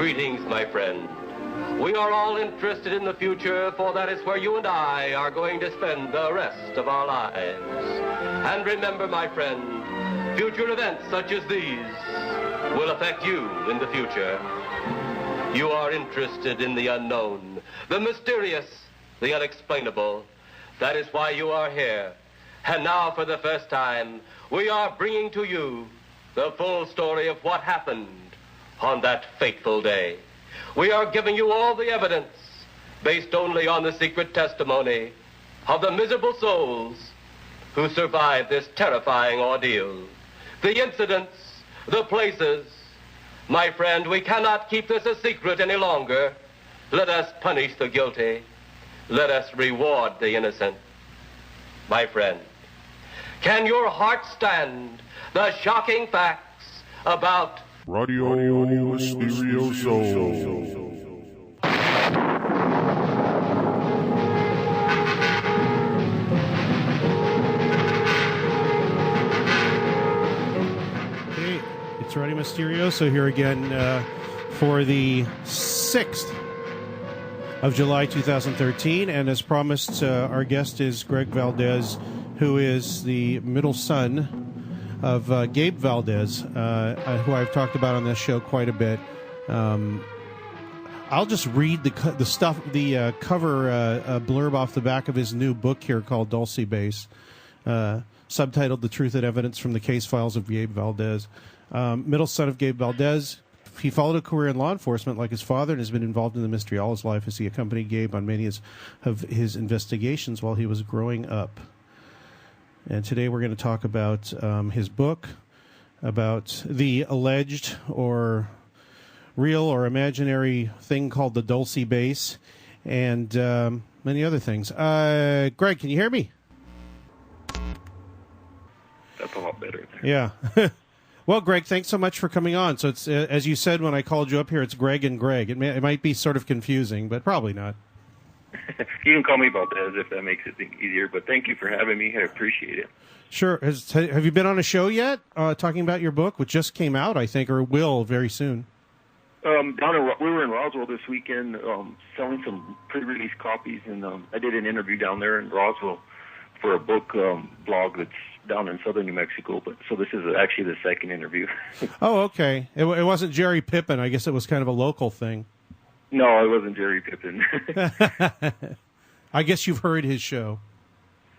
Greetings, my friend. We are all interested in the future, for that is where you and I are going to spend the rest of our lives. And remember, my friend, future events such as these will affect you in the future. You are interested in the unknown, the mysterious, the unexplainable. That is why you are here. And now, for the first time, we are bringing to you the full story of what happened on that fateful day. We are giving you all the evidence based only on the secret testimony of the miserable souls who survived this terrifying ordeal. The incidents, the places. My friend, we cannot keep this a secret any longer. Let us punish the guilty. Let us reward the innocent. My friend, can your heart stand the shocking facts about Radio Mysterioso. Hey, it's Radio Mysterioso here again for the 6th of July 2013, and as promised, our guest is Gabe Valdez, who is the middle son of Gabe Valdez, who I've talked about on this show quite a bit. I'll just read the cover blurb off the back of his new book here called Dulce Base, subtitled "The Truth and Evidence from the Case Files of Gabe Valdez." Middle son of Gabe Valdez, he followed a career in law enforcement like his father and has been involved in the mystery all his life as he accompanied Gabe on many of his investigations while he was growing up. And today we're going to talk about his book, about the alleged or real or imaginary thing called the Dulce Base, and many other things. Greg, can you hear me? That's a lot better. Yeah. Well, Greg, thanks so much for coming on. So it's as you said when I called you up here, it's Greg and Greg. It might be sort of confusing, but probably not. You can call me Valdez if that makes it easier, but thank you for having me. I appreciate it. Sure. Have you been on a show yet talking about your book, which just came out, I think, or will very soon? We were in Roswell this weekend selling some pre-release copies, and I did an interview down there in Roswell for a book blog that's down in southern New Mexico. So this is actually the second interview. Oh, okay. It wasn't Jerry Pippin. I guess it was kind of a local thing. No, it wasn't Jerry Pippin. I guess you've heard his show.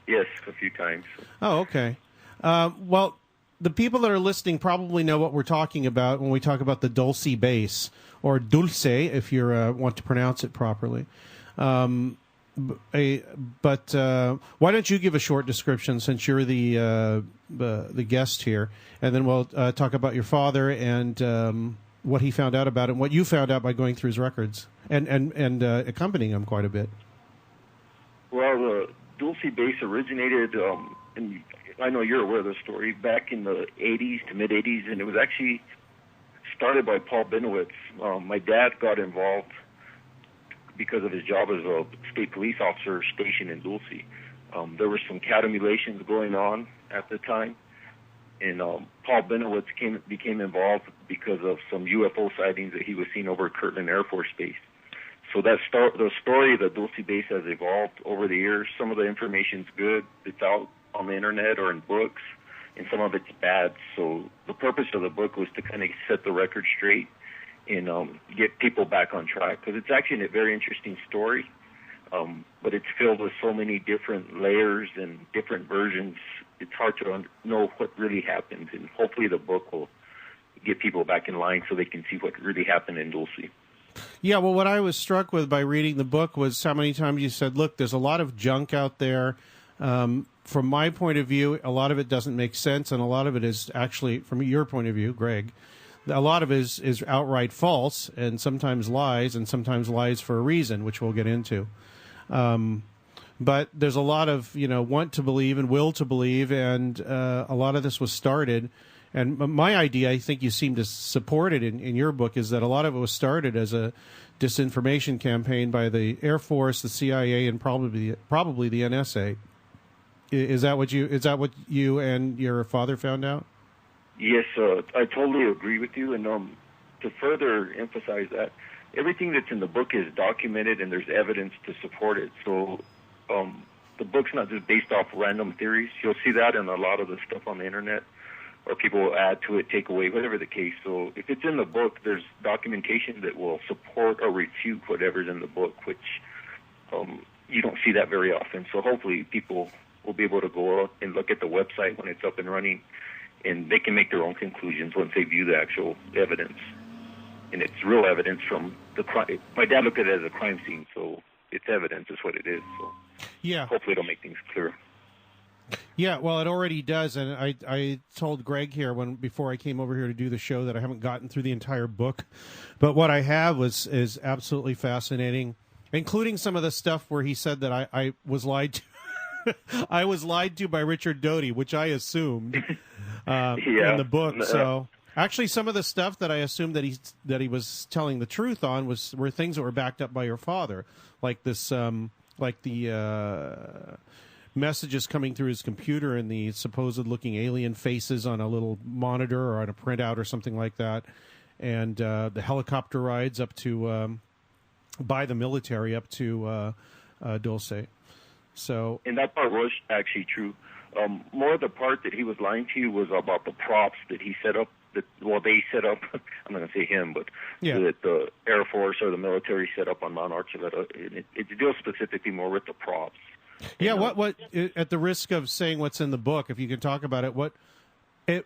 Yes, a few times. Oh, okay. Well, the people that are listening probably know what we're talking about when we talk about the Dulce Base, or Dulce, if you want to pronounce it properly. But why don't you give a short description, since you're the guest here, and then we'll talk about your father and what he found out about it, and what you found out by going through his records and accompanying him quite a bit. Well, the Dulce Base originated, and I know you're aware of the story, back in the 80s to mid-80s, and it was actually started by Paul Bennewitz. My dad got involved because of his job as a state police officer stationed in Dulce. There were some cat emulations going on at the time, and Paul Bennewitz became involved because of some UFO sightings that he was seeing over at Kirtland Air Force Base. So the story of the Dulce Base has evolved over the years. Some of the information's good. It's out on the internet or in books, and some of it's bad. So the purpose of the book was to kind of set the record straight and get people back on track, because it's actually a very interesting story, but it's filled with so many different layers and different versions. It's hard to know what really happened, and hopefully the book will get people back in line so they can see what really happened in Dulce. Yeah, well, what I was struck with by reading the book was how many times you said, look, there's a lot of junk out there. From my point of view, a lot of it doesn't make sense, and a lot of it is actually, from your point of view, Greg, a lot of it is outright false, and sometimes lies for a reason, which we'll get into. But there's a lot of, want to believe and will to believe, and a lot of this was started. And my idea, I think you seem to support it in your book, is that a lot of it was started as a disinformation campaign by the Air Force, the CIA, and probably the NSA. Is that what you and your father found out? Yes, I totally agree with you. And to further emphasize that, everything that's in the book is documented and there's evidence to support it. So the book's not just based off random theories. You'll see that in a lot of the stuff on the internet, or people will add to it, take away, whatever the case. So if it's in the book, there's documentation that will support or refute whatever's in the book, which you don't see that very often. So hopefully people will be able to go out and look at the website when it's up and running, and they can make their own conclusions once they view the actual evidence. And it's real evidence from the crime. My dad looked at it as a crime scene, so it's evidence is what it is. So yeah, hopefully it'll make things clear. Yeah, well, it already does, and I told Greg here before I came over here to do the show that I haven't gotten through the entire book, but what I have is absolutely fascinating, including some of the stuff where he said that I was lied to. I was lied to by Richard Doty, which I assumed in the book. So actually, some of the stuff that I assumed that he was telling the truth on were things that were backed up by your father, like this, like the messages coming through his computer and the supposed looking alien faces on a little monitor or on a printout or something like that, and the helicopter rides up to by the military up to Dulce. So, and that part was actually true. More of the part that he was lying to you was about the props that he set up. They set up. I'm not going to say him, but that the Air Force or the military set up on Mount Archuleta. It deals specifically more with the props. Yeah, what at the risk of saying what's in the book, if you can talk about it,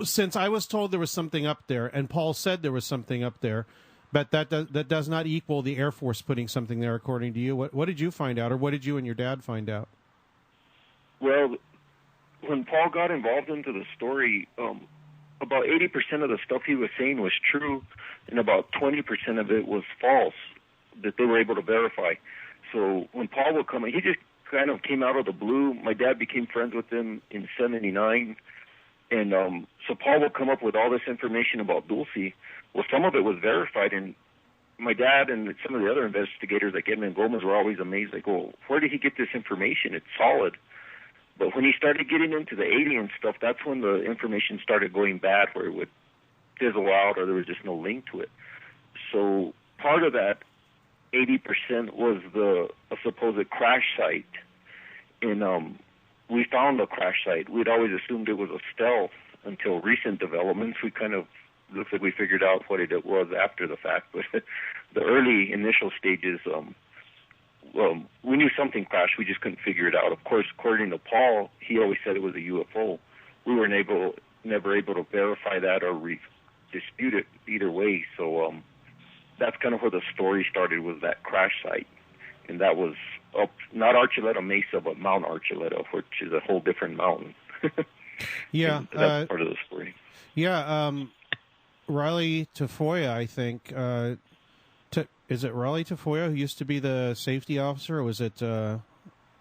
since I was told there was something up there, and Paul said there was something up there, but that does not equal the Air Force putting something there, according to you. What did you find out, or what did you and your dad find out? Well, when Paul got involved into the story, about 80% of the stuff he was saying was true, and about 20% of it was false that they were able to verify. So when Paul would come in, he just kind of came out of the blue. My dad became friends with him in '79. And so Paul would come up with all this information about Dulce. Well, some of it was verified. And my dad and some of the other investigators like Edmund Gomez were always amazed. Like, well, where did he get this information? It's solid. But when he started getting into the alien stuff, that's when the information started going bad, where it would fizzle out or there was just no link to it. So part of that 80% was a supposed crash site. And we found the crash site. We'd always assumed it was a stealth until recent developments. We kind of looks like we figured out what it was after the fact. But the early initial stages, we knew something crashed. We just couldn't figure it out. Of course, according to Paul, he always said it was a UFO. We were never able to verify that or dispute it either way. So that's kind of where the story started, was that crash site. And that was up, not Archuleta Mesa, but Mount Archuleta, which is a whole different mountain. Yeah. That's part of the story. Yeah. Riley Tafoya, I think. Is it Riley Tafoya who used to be the safety officer, or was it...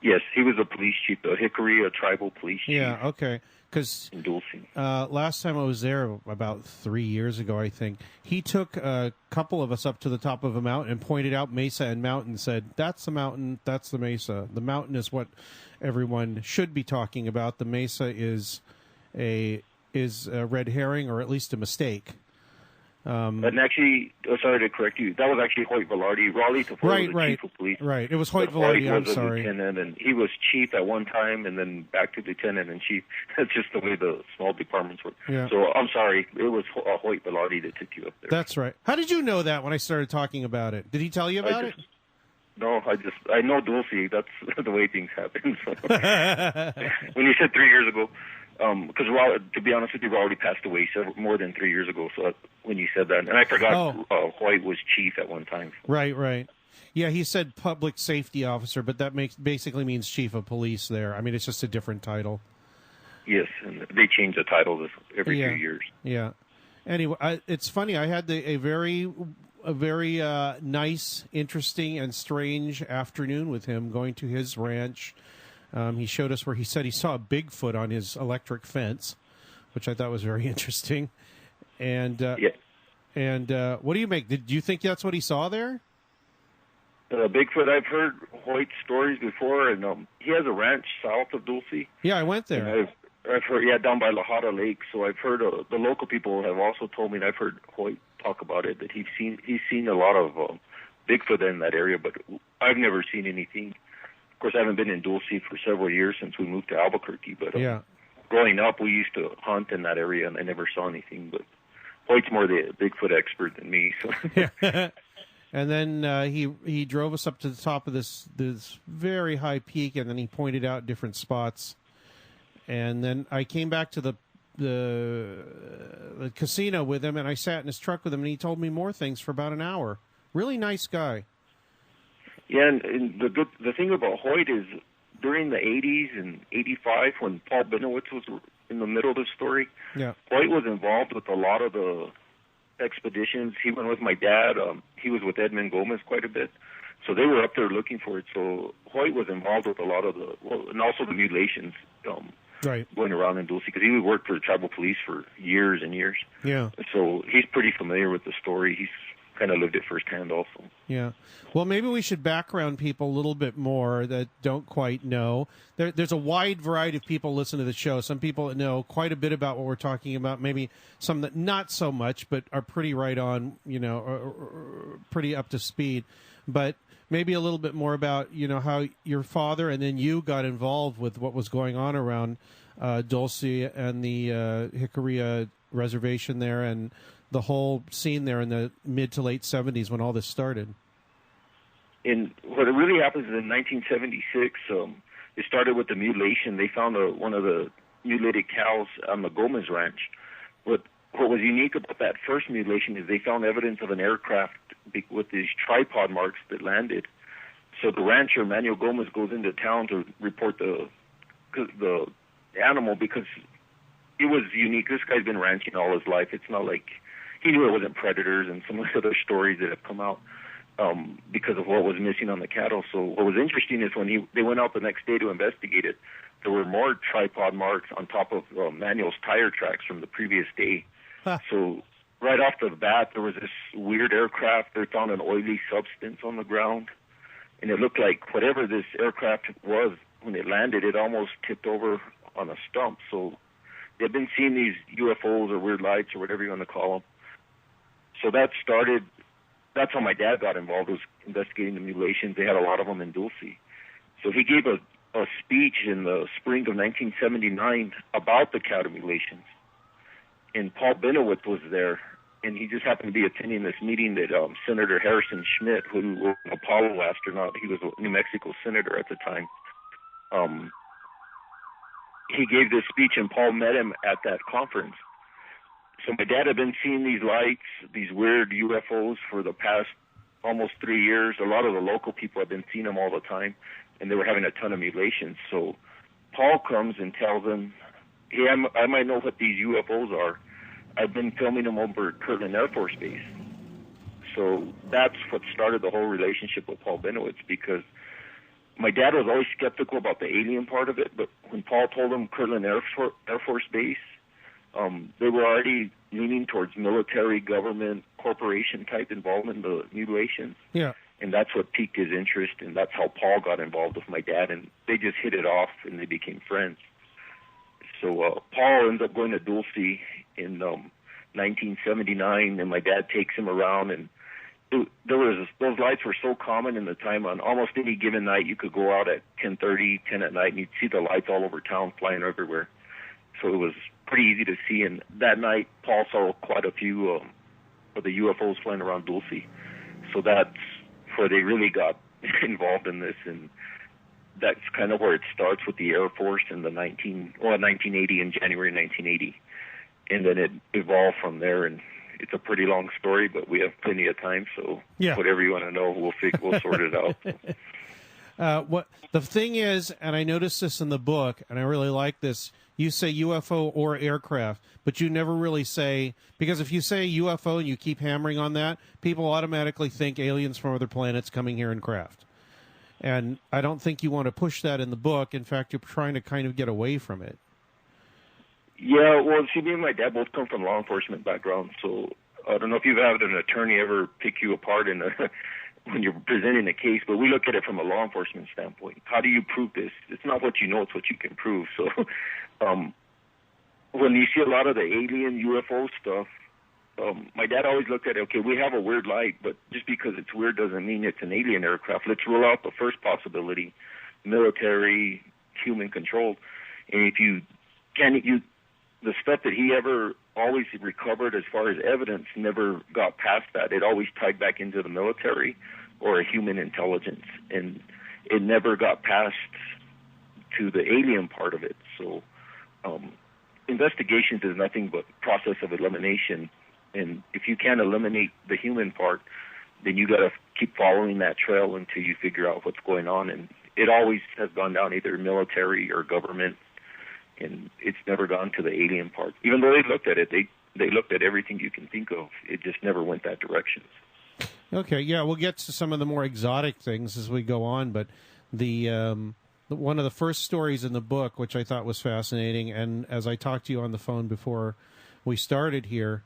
Yes, he was a police chief, the Hickory, a tribal police chief. Yeah, okay. Because last time I was there, about 3 years ago, I think, he took a couple of us up to the top of a mountain and pointed out Mesa and Mountain and said, that's the mountain, that's the Mesa. The mountain is what everyone should be talking about. The Mesa is a red herring, or at least a mistake. And actually, sorry to correct you, that was actually Hoyt Velarde. Raleigh Tafoya was the chief of police. Right, it was Hoyt Velarde, I'm sorry. Lieutenant, and he was chief at one time, and then back to lieutenant and chief. That's just the way the small departments work. Yeah. So I'm sorry, it was Hoyt Velarde that took you up there. That's right. How did you know that when I started talking about it? Did he tell you about it? No, I know Dulce. That's the way things happen. So. When you said 3 years ago, because to be honest with you, we already passed away more than 3 years ago. So when you said that, and I forgot Hoyt was chief at one time. Right. Yeah, he said public safety officer, but that basically means chief of police there. I mean, it's just a different title. Yes, and they change the title every few years. Yeah. Anyway, it's funny. I had a very nice, interesting, and strange afternoon with him, going to his ranch. He showed us where he said he saw a Bigfoot on his electric fence, which I thought was very interesting. And what do you make? Did you think that's what he saw there? Bigfoot, I've heard Hoyt's stories before, and he has a ranch south of Dulce. Yeah, I went there. I've heard, yeah, down by La Jada Lake. So I've heard the local people have also told me, and I've heard Hoyt talk about it, that he's seen a lot of Bigfoot in that area, but I've never seen anything. Of course, I haven't been in Dulce for several years since we moved to Albuquerque, but growing up, we used to hunt in that area, and I never saw anything. But Hoyt's more the Bigfoot expert than me. So. And then he drove us up to the top of this very high peak, and then he pointed out different spots. And then I came back to the casino with him, and I sat in his truck with him, and he told me more things for about an hour. Really nice guy. Yeah, and the thing about Hoyt is during the 80s and 85, when Paul Bennewitz was in the middle of the story, Hoyt was involved with a lot of the expeditions. He went with my dad. He was with Edmund Gomez quite a bit. So they were up there looking for it. So Hoyt was involved with a lot of and also the mutilations. Going around in Dulce, because he worked for the tribal police for years and years. Yeah. So he's pretty familiar with the story. He's kind of lived it firsthand also. Yeah. Well, maybe we should background people a little bit more that don't quite know. There's a wide variety of people listen to the show. Some people that know quite a bit about what we're talking about, maybe some that not so much, but are pretty right on, or pretty up to speed. But maybe a little bit more about, how your father and then you got involved with what was going on around Dulce and the Jicarilla reservation there, and the whole scene there in the mid to late 70s when all this started. And what really happens is in 1976, it started with the mutilation. They found one of the mutilated cows on the Gomez Ranch. What was unique about that first mutilation is they found evidence of an aircraft with these tripod marks that landed. So the rancher, Manuel Gomez, goes into town to report the animal because it was unique. This guy's been ranching all his life. It's not like he knew it wasn't predators and some of the other stories that have come out because of what was missing on the cattle. So what was interesting is when they went out the next day to investigate it, there were more tripod marks on top of Manuel's tire tracks from the previous day. Huh. So right off the bat, there was this weird aircraft. They found an oily substance on the ground, and it looked like whatever this aircraft was, when it landed, it almost tipped over on a stump. So they've been seeing these UFOs or weird lights or whatever you want to call them. So that's how my dad got involved, was investigating the mutilations. They had a lot of them in Dulce. So he gave a speech in the spring of 1979 about the cattle mutilations. And Paul Bennewitz was there, and he just happened to be attending this meeting that Senator Harrison Schmidt, who was an Apollo astronaut, he was a New Mexico senator at the time, he gave this speech, and Paul met him at that conference. So my dad had been seeing these lights, these weird UFOs for the past almost 3 years. A lot of the local people had been seeing them all the time, and they were having a ton of mutilations. So Paul comes and tells him, hey, I might know what these UFOs are. I've been filming them over at Kirtland Air Force Base. So that's what started the whole relationship with Paul Bennewitz, because my dad was always skeptical about the alien part of it, but when Paul told him Kirtland Air Force Base, they were already leaning towards military, government, corporation type involvement in the mutilations. Yeah. And that's what piqued his interest, and that's how Paul got involved with my dad, and they just hit it off, and they became friends. So Paul ends up going to Dulce in 1979, and my dad takes him around, and those lights were so common in the time. On almost any given night, you could go out at 10:30, 10 at night, and you'd see the lights all over town flying everywhere. So it was pretty easy to see, and that night Paul saw quite a few of the UFOs flying around Dulce. So that's where they really got involved in this, and that's kind of where it starts with the Air Force in 1980, in January 1980, and then it evolved from there. And it's a pretty long story, but we have plenty of time, so whatever you want to know, we'll sort it out. What the thing is, and I noticed this in the book, and I really like this. You say UFO or aircraft, but you never really say, because if you say UFO and you keep hammering on that, people automatically think aliens from other planets coming here in craft. And I don't think you want to push that in the book. In fact, you're trying to kind of get away from it. Yeah, well, see, me and my dad both come from law enforcement background, so I don't know if you've had an attorney ever pick you apart when you're presenting a case, but we look at it from a law enforcement standpoint. How do you prove this? It's not what you know, it's what you can prove. So when you see a lot of the alien UFO stuff, my dad always looked at it, okay, we have a weird light, but just because it's weird doesn't mean it's an alien aircraft. Let's rule out the first possibility, military, human controlled. And if you the stuff that he ever always recovered as far as evidence never got past that. It always tied back into the military or a human intelligence, and it never got past to the alien part of it. So investigations is nothing but process of elimination. And if you can't eliminate the human part, then you got to keep following that trail until you figure out what's going on. And it always has gone down either military or government, and it's never gone to the alien part. Even though they looked at it, they looked at everything you can think of. It just never went that direction. Okay, yeah, we'll get to some of the more exotic things as we go on, but one of the first stories in the book, which I thought was fascinating, and as I talked to you on the phone before we started here,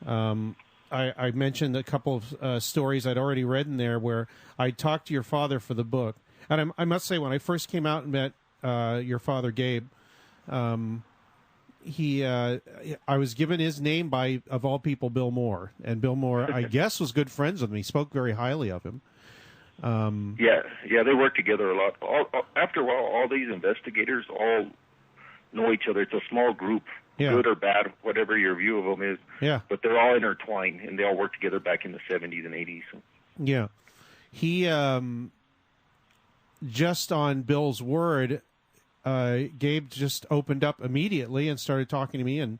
I mentioned a couple of stories I'd already read in there where I talked to your father for the book. And I must say, when I first came out and met your father, Gabe, I was given his name by, of all people, Bill Moore. And Bill Moore, I guess, was good friends with me. He spoke very highly of him. Yeah, they work together a lot. After a while, all these investigators all know each other. It's a small group. Yeah. Good or bad, whatever your view of them is. Yeah. But they're all intertwined, and they all worked together back in the 70s and 80s. Yeah. He, just on Bill's word, Gabe just opened up immediately and started talking to me and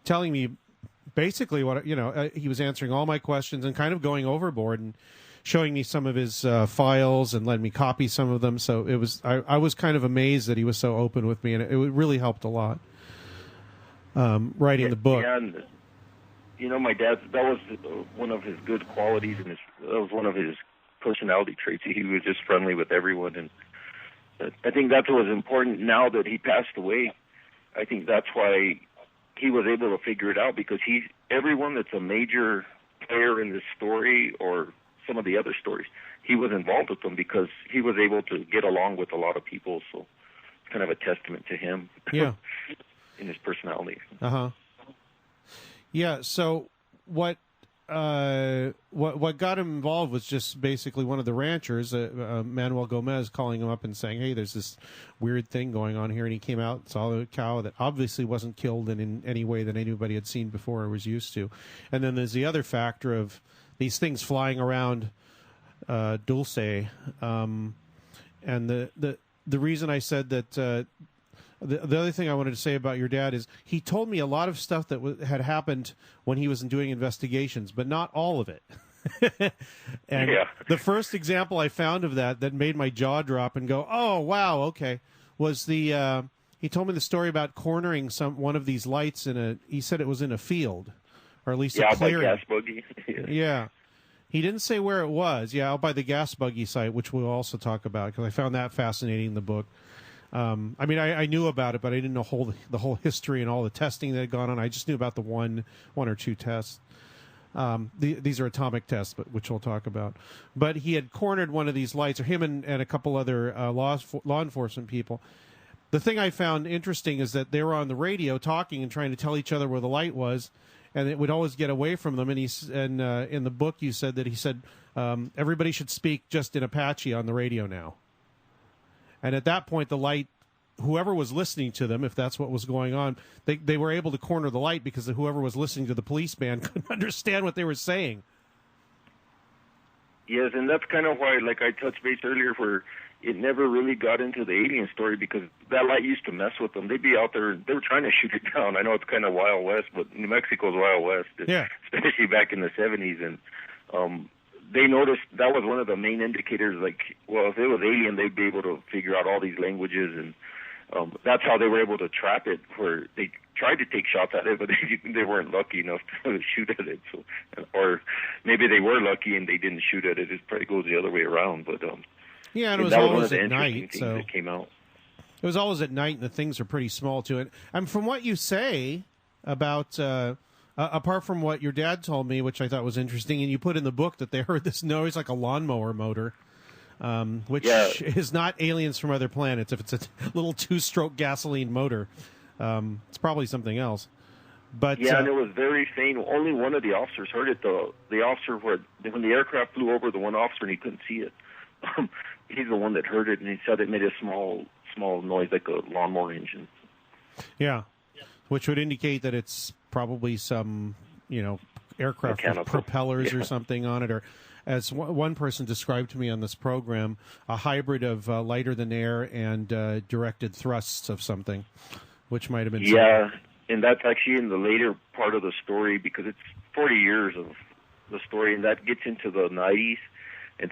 telling me basically what, he was answering all my questions and kind of going overboard and showing me some of his files and letting me copy some of them. So it was, I was kind of amazed that he was so open with me, and it really helped a lot. Writing the book. And, my dad, that was one of his good qualities, and that was one of his personality traits. He was just friendly with everyone, and I think that's what was important now that he passed away. I think that's why he was able to figure it out, because everyone that's a major player in this story or some of the other stories, he was involved with them because he was able to get along with a lot of people. So it's kind of a testament to him. Yeah. In his personality. Yeah. So what got him involved was just basically one of the ranchers, Manuel Gomez, calling him up and saying, "Hey, there's this weird thing going on here," and he came out and saw a cow that obviously wasn't killed in any way that anybody had seen before or was used to. And then there's the other factor of these things flying around Dulce, and the reason I said that. The other thing I wanted to say about your dad is he told me a lot of stuff that had happened when he was doing investigations, but not all of it. And the first example I found of that made my jaw drop and go, "Oh, wow, okay," was he told me the story about cornering one of these lights he said it was in a field, or at least a clearing. By gas buggy. Yeah. He didn't say where it was. Yeah, out by the gas buggy site, which we'll also talk about because I found that fascinating in the book. I knew about it, but I didn't know the whole history and all the testing that had gone on. I just knew about the one or two tests. These are atomic tests, which we'll talk about. But he had cornered one of these lights, or him and a couple other law enforcement people. The thing I found interesting is that they were on the radio talking and trying to tell each other where the light was, and it would always get away from them. And in the book, you said that he said everybody should speak just in Apache on the radio now. And at that point, the light, whoever was listening to them, if that's what was going on, they were able to corner the light because whoever was listening to the police band couldn't understand what they were saying. Yes, and that's kind of why, like I touched base earlier, where it never really got into the alien story because that light used to mess with them. They'd be out there, they were trying to shoot it down. I know it's kind of Wild West, but New Mexico's Wild West, especially back in the 70s. And they noticed that was one of the main indicators, like, well, if it was alien, they'd be able to figure out all these languages, and that's how they were able to trap it, where they tried to take shots at it, but they weren't lucky enough to shoot at it. So, or maybe they were lucky and they didn't shoot at it. It probably goes the other way around. But and it was always at night, so that came out. It was always at night, and the things are pretty small to it. And from what you say about... apart from what your dad told me, which I thought was interesting, and you put in the book that they heard this noise like a lawnmower motor, which is not aliens from other planets if it's a little two-stroke gasoline motor. It's probably something else. But yeah, and it was very faint. Only one of the officers heard it. The officer when the aircraft flew over the one officer and he couldn't see it. He's the one that heard it, and he said it made a small noise like a lawnmower engine. Yeah, which would indicate that it's probably some aircraft with propellers or something on it, or as one person described to me on this program, a hybrid of lighter than air and directed thrusts of something, which might have been something. And that's actually in the later part of the story because it's 40 years of the story, and that gets into the 90s. And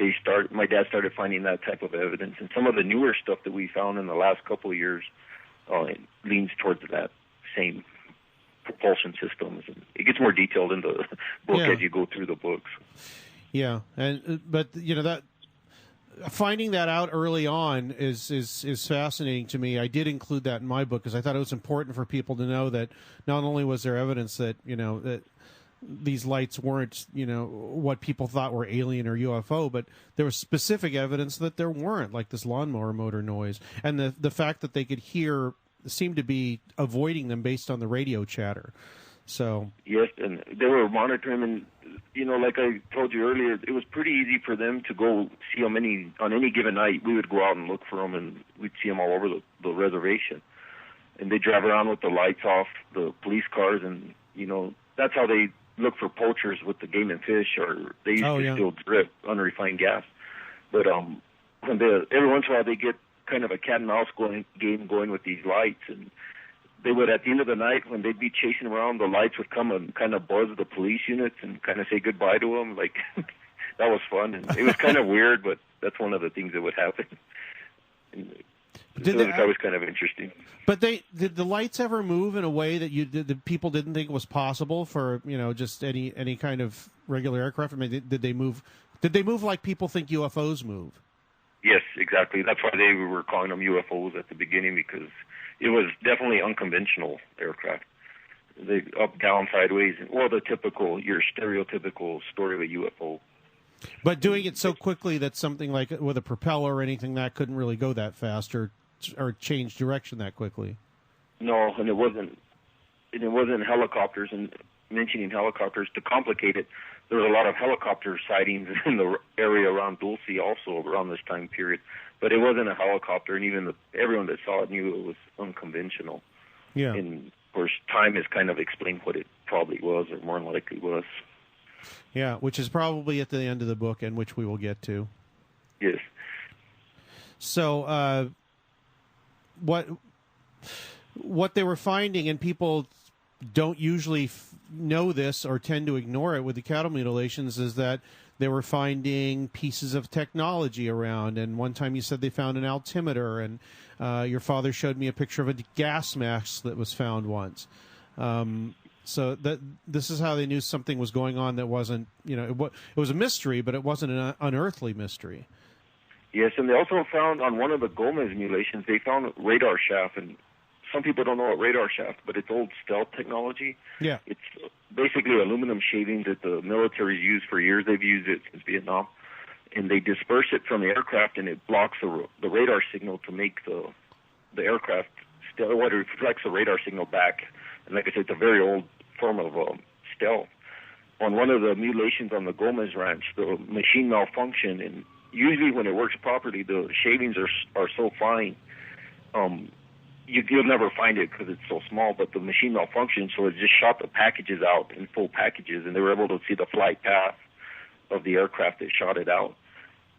my dad started finding that type of evidence. And some of the newer stuff that we found in the last couple of years leans towards that same propulsion systems. And it gets more detailed in the book as you go through the books. Yeah, but that finding that out early on is fascinating to me. I did include that in my book because I thought it was important for people to know that not only was there evidence that that these lights weren't what people thought were alien or UFO, but there was specific evidence that there weren't, like this lawnmower motor noise, and the fact that they could seemed to be avoiding them based on the radio chatter. So yes, and they were monitoring, and like I told you earlier, it was pretty easy for them to go see how many on any given night. We would go out and look for them, and we'd see them all over the reservation. And they drive around with the lights off, the police cars, and that's how they look for poachers with the game and fish, or they used to still drip unrefined gas. But every once in a while they get kind of a cat and mouse game going with these lights, and they would, at the end of the night, when they'd be chasing around, the lights would come and kind of buzz the police units and kind of say goodbye to them. Like, that was fun. And it was kind of weird, but that's one of the things that would happen. That was kind of interesting. But did the lights ever move in a way that the people didn't think was possible for, just any kind of regular aircraft? I mean, did they move like people think UFOs move? Yes, exactly. That's why they were calling them UFOs at the beginning, because it was definitely unconventional aircraft. They up, down, sideways. Well, your stereotypical story of a UFO. But doing it so quickly that something like with a propeller or anything that couldn't really go that fast or change direction that quickly. No, and it wasn't helicopters. And mentioning helicopters, to complicate it, there was a lot of helicopter sightings in the area around Dulce also around this time period. But it wasn't a helicopter, and even everyone that saw it knew it was unconventional. Yeah. And, of course, time has kind of explained what it probably was, or more than likely was. Yeah, which is probably at the end of the book, and which we will get to. Yes. So, what they were finding, and people don't usually know this or tend to ignore it with the cattle mutilations, is that they were finding pieces of technology around. And one time you said they found an altimeter, and your father showed me a picture of a gas mask that was found once. So this is how they knew something was going on that wasn't, it was a mystery, but it wasn't an unearthly mystery. Yes, and they also found on one of the Gomez mutilations, they found a radar shaft, and some people don't know what radar shaft, but it's old stealth technology. Yeah. It's basically aluminum shavings that the military's used for years. They've used it since Vietnam. And they disperse it from the aircraft, and it blocks the radar signal to make the aircraft stealth. It reflects the radar signal back. And like I said, it's a very old form of stealth. On one of the mutilations on the Gomez Ranch, the machine malfunctioned, and usually when it works properly, the shavings are so fine, you'll never find it because it's so small, but the machine malfunctioned, so it just shot the packages out in full packages, and they were able to see the flight path of the aircraft that shot it out.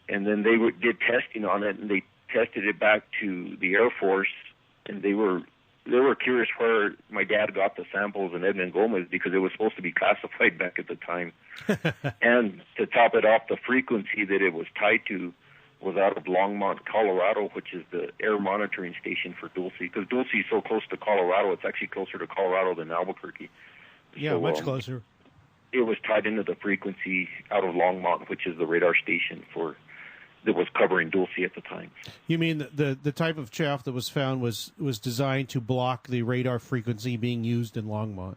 And then they did testing on it, and they tested it back to the Air Force, and they were curious where my dad got the samples in Edmund Gomez, because it was supposed to be classified back at the time. And to top it off, the frequency that it was tied to was out of Longmont, Colorado, which is the air monitoring station for Dulce. Because Dulce is so close to Colorado, it's actually closer to Colorado than Albuquerque. Yeah, so, much closer. It was tied into the frequency out of Longmont, which is the radar station that was covering Dulce at the time. You mean the type of chaff that was found was designed to block the radar frequency being used in Longmont?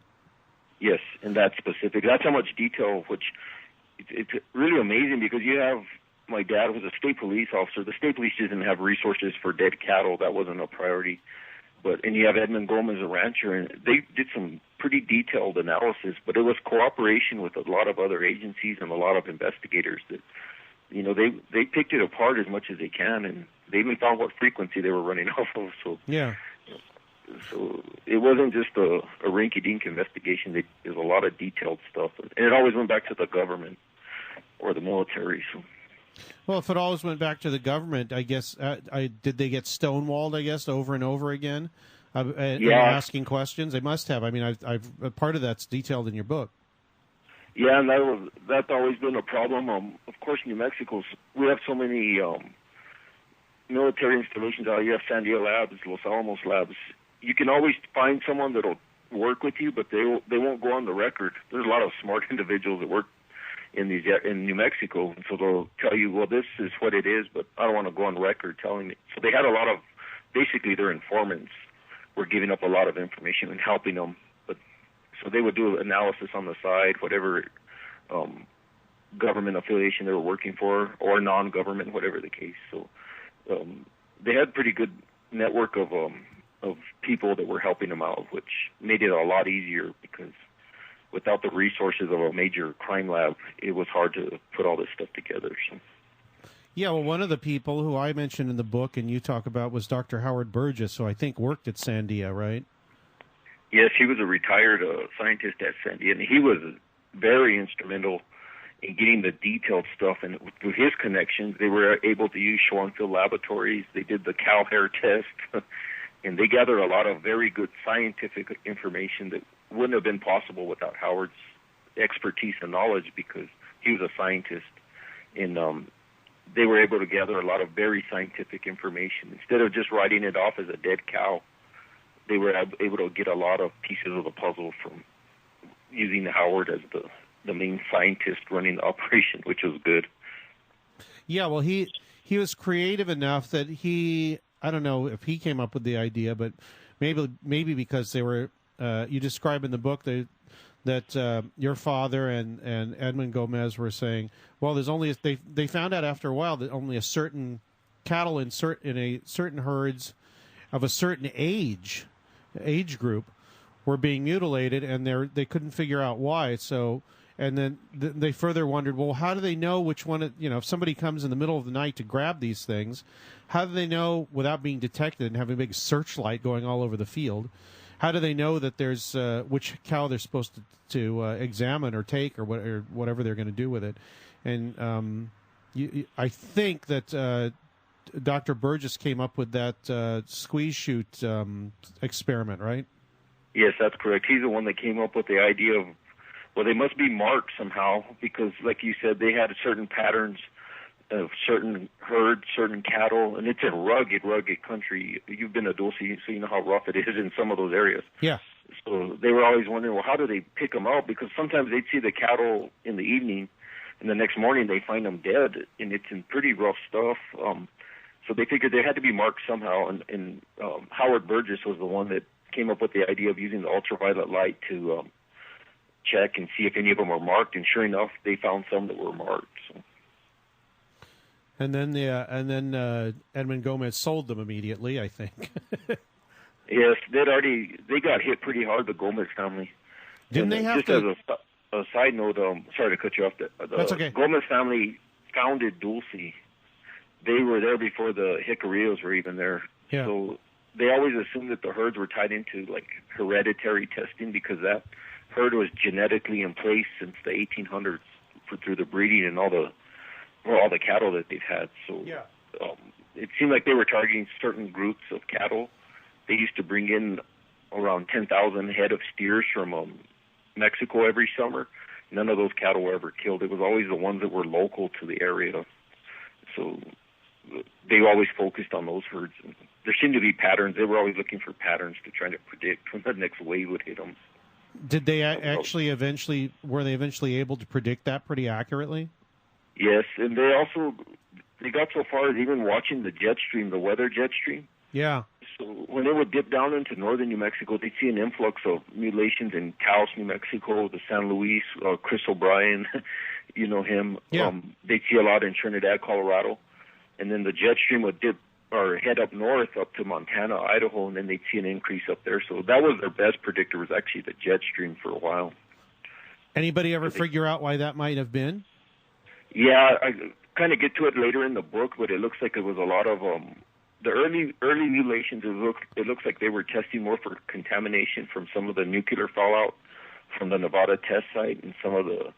Yes, and that's specific. That's how much detail, which it's really amazing, because you have my dad was a state police officer. The state police didn't have resources for dead cattle. That wasn't a priority. And you have Edmund Gomez, a rancher, and they did some pretty detailed analysis, but it was cooperation with a lot of other agencies and a lot of investigators that, they picked it apart as much as they can, and they even found what frequency they were running off of. So yeah. So it wasn't just a rinky-dink investigation. There's a lot of detailed stuff, and it always went back to the government or the military. So. Well, if it always went back to the government, I guess, did they get stonewalled, I guess, over and over again? Asking questions? They must have. I mean, I've part of that's detailed in your book. Yeah, and that's always been a problem. Of course, New Mexico, we have so many military installations out. You have Sandia Labs, Los Alamos Labs. You can always find someone that'll work with you, but they won't go on the record. There's a lot of smart individuals that work in New Mexico, and so they'll tell you, well, this is what it is, but I don't want to go on record telling it. So they had a lot of, basically their informants were giving up a lot of information and helping them. But so they would do analysis on the side, whatever government affiliation they were working for, or non-government, whatever the case. So they had pretty good network of people that were helping them out, which made it a lot easier, because without the resources of a major crime lab, it was hard to put all this stuff together. So. Yeah, well, one of the people who I mentioned in the book and you talk about was Dr. Howard Burgess, who I think worked at Sandia, right? Yes, he was a retired scientist at Sandia, and he was very instrumental in getting the detailed stuff. And through his connections, they were able to use Schoenfield laboratories. They did the cow hair test, and they gathered a lot of very good scientific information that wouldn't have been possible without Howard's expertise and knowledge, because he was a scientist. And they were able to gather a lot of very scientific information. Instead of just writing it off as a dead cow, they were able to get a lot of pieces of the puzzle from using Howard as the main scientist running the operation, which was good. Yeah, well, he was creative enough that I don't know if he came up with the idea, but maybe because they were, you describe in the book that your father and Edmund Gomez were saying, well, there's only they found out after a while that only a certain cattle in certain herds of a certain age group were being mutilated, and they couldn't figure out why. So, and then they further wondered, well, how do they know which one? If somebody comes in the middle of the night to grab these things, how do they know without being detected and having a big searchlight going all over the field? How do they know that there's which cow they're supposed to examine or take or whatever they're going to do with it? And I think that Dr. Burgess came up with that squeeze chute experiment, right? Yes, that's correct. He's the one that came up with the idea of, well, they must be marked somehow, because, like you said, they had certain patterns of certain herds, certain cattle, and it's a rugged country. You've been to Dulce, so you know how rough it is in some of those areas. Yeah. So they were always wondering, well, how do they pick them out? Because sometimes they'd see the cattle in the evening, and the next morning they find them dead, and it's in pretty rough stuff. So they figured they had to be marked somehow, and Howard Burgess was the one that came up with the idea of using the ultraviolet light to check and see if any of them were marked, and sure enough, they found some that were marked. So. And then Edmund Gomez sold them immediately, I think. Yes, they got hit pretty hard, the Gomez family. Didn't they have just to? As a side note, sorry to cut you off. That's okay. Gomez family founded Dulce. They were there before the Jicarillas were even there. Yeah. So they always assumed that the herds were tied into like hereditary testing, because that herd was genetically in place since the 1800s through the breeding and all the cattle that they've had. So yeah. It seemed like they were targeting certain groups of cattle. They used to bring in around 10,000 head of steers from Mexico every summer. None of those cattle were ever killed. It was always the ones that were local to the area. So they always focused on those herds. There seemed to be patterns. They were always looking for patterns to try to predict when the next wave would hit them. Did they were they eventually able to predict that pretty accurately? Yes, and they got so far as even watching the jet stream, the weather jet stream. Yeah. So when they would dip down into northern New Mexico, they'd see an influx of mutilations in Taos, New Mexico, the San Luis, Chris O'Brien, you know him. Yeah. They'd see a lot in Trinidad, Colorado. And then the jet stream would dip or head up north up to Montana, Idaho, and then they'd see an increase up there. So that was their best predictor, was actually the jet stream for a while. Anybody ever figure out why that might have been? Yeah, I kind of get to it later in the book, but it looks like it was a lot of the early mutilations. It looks like they were testing more for contamination from some of the nuclear fallout from the Nevada test site and some of the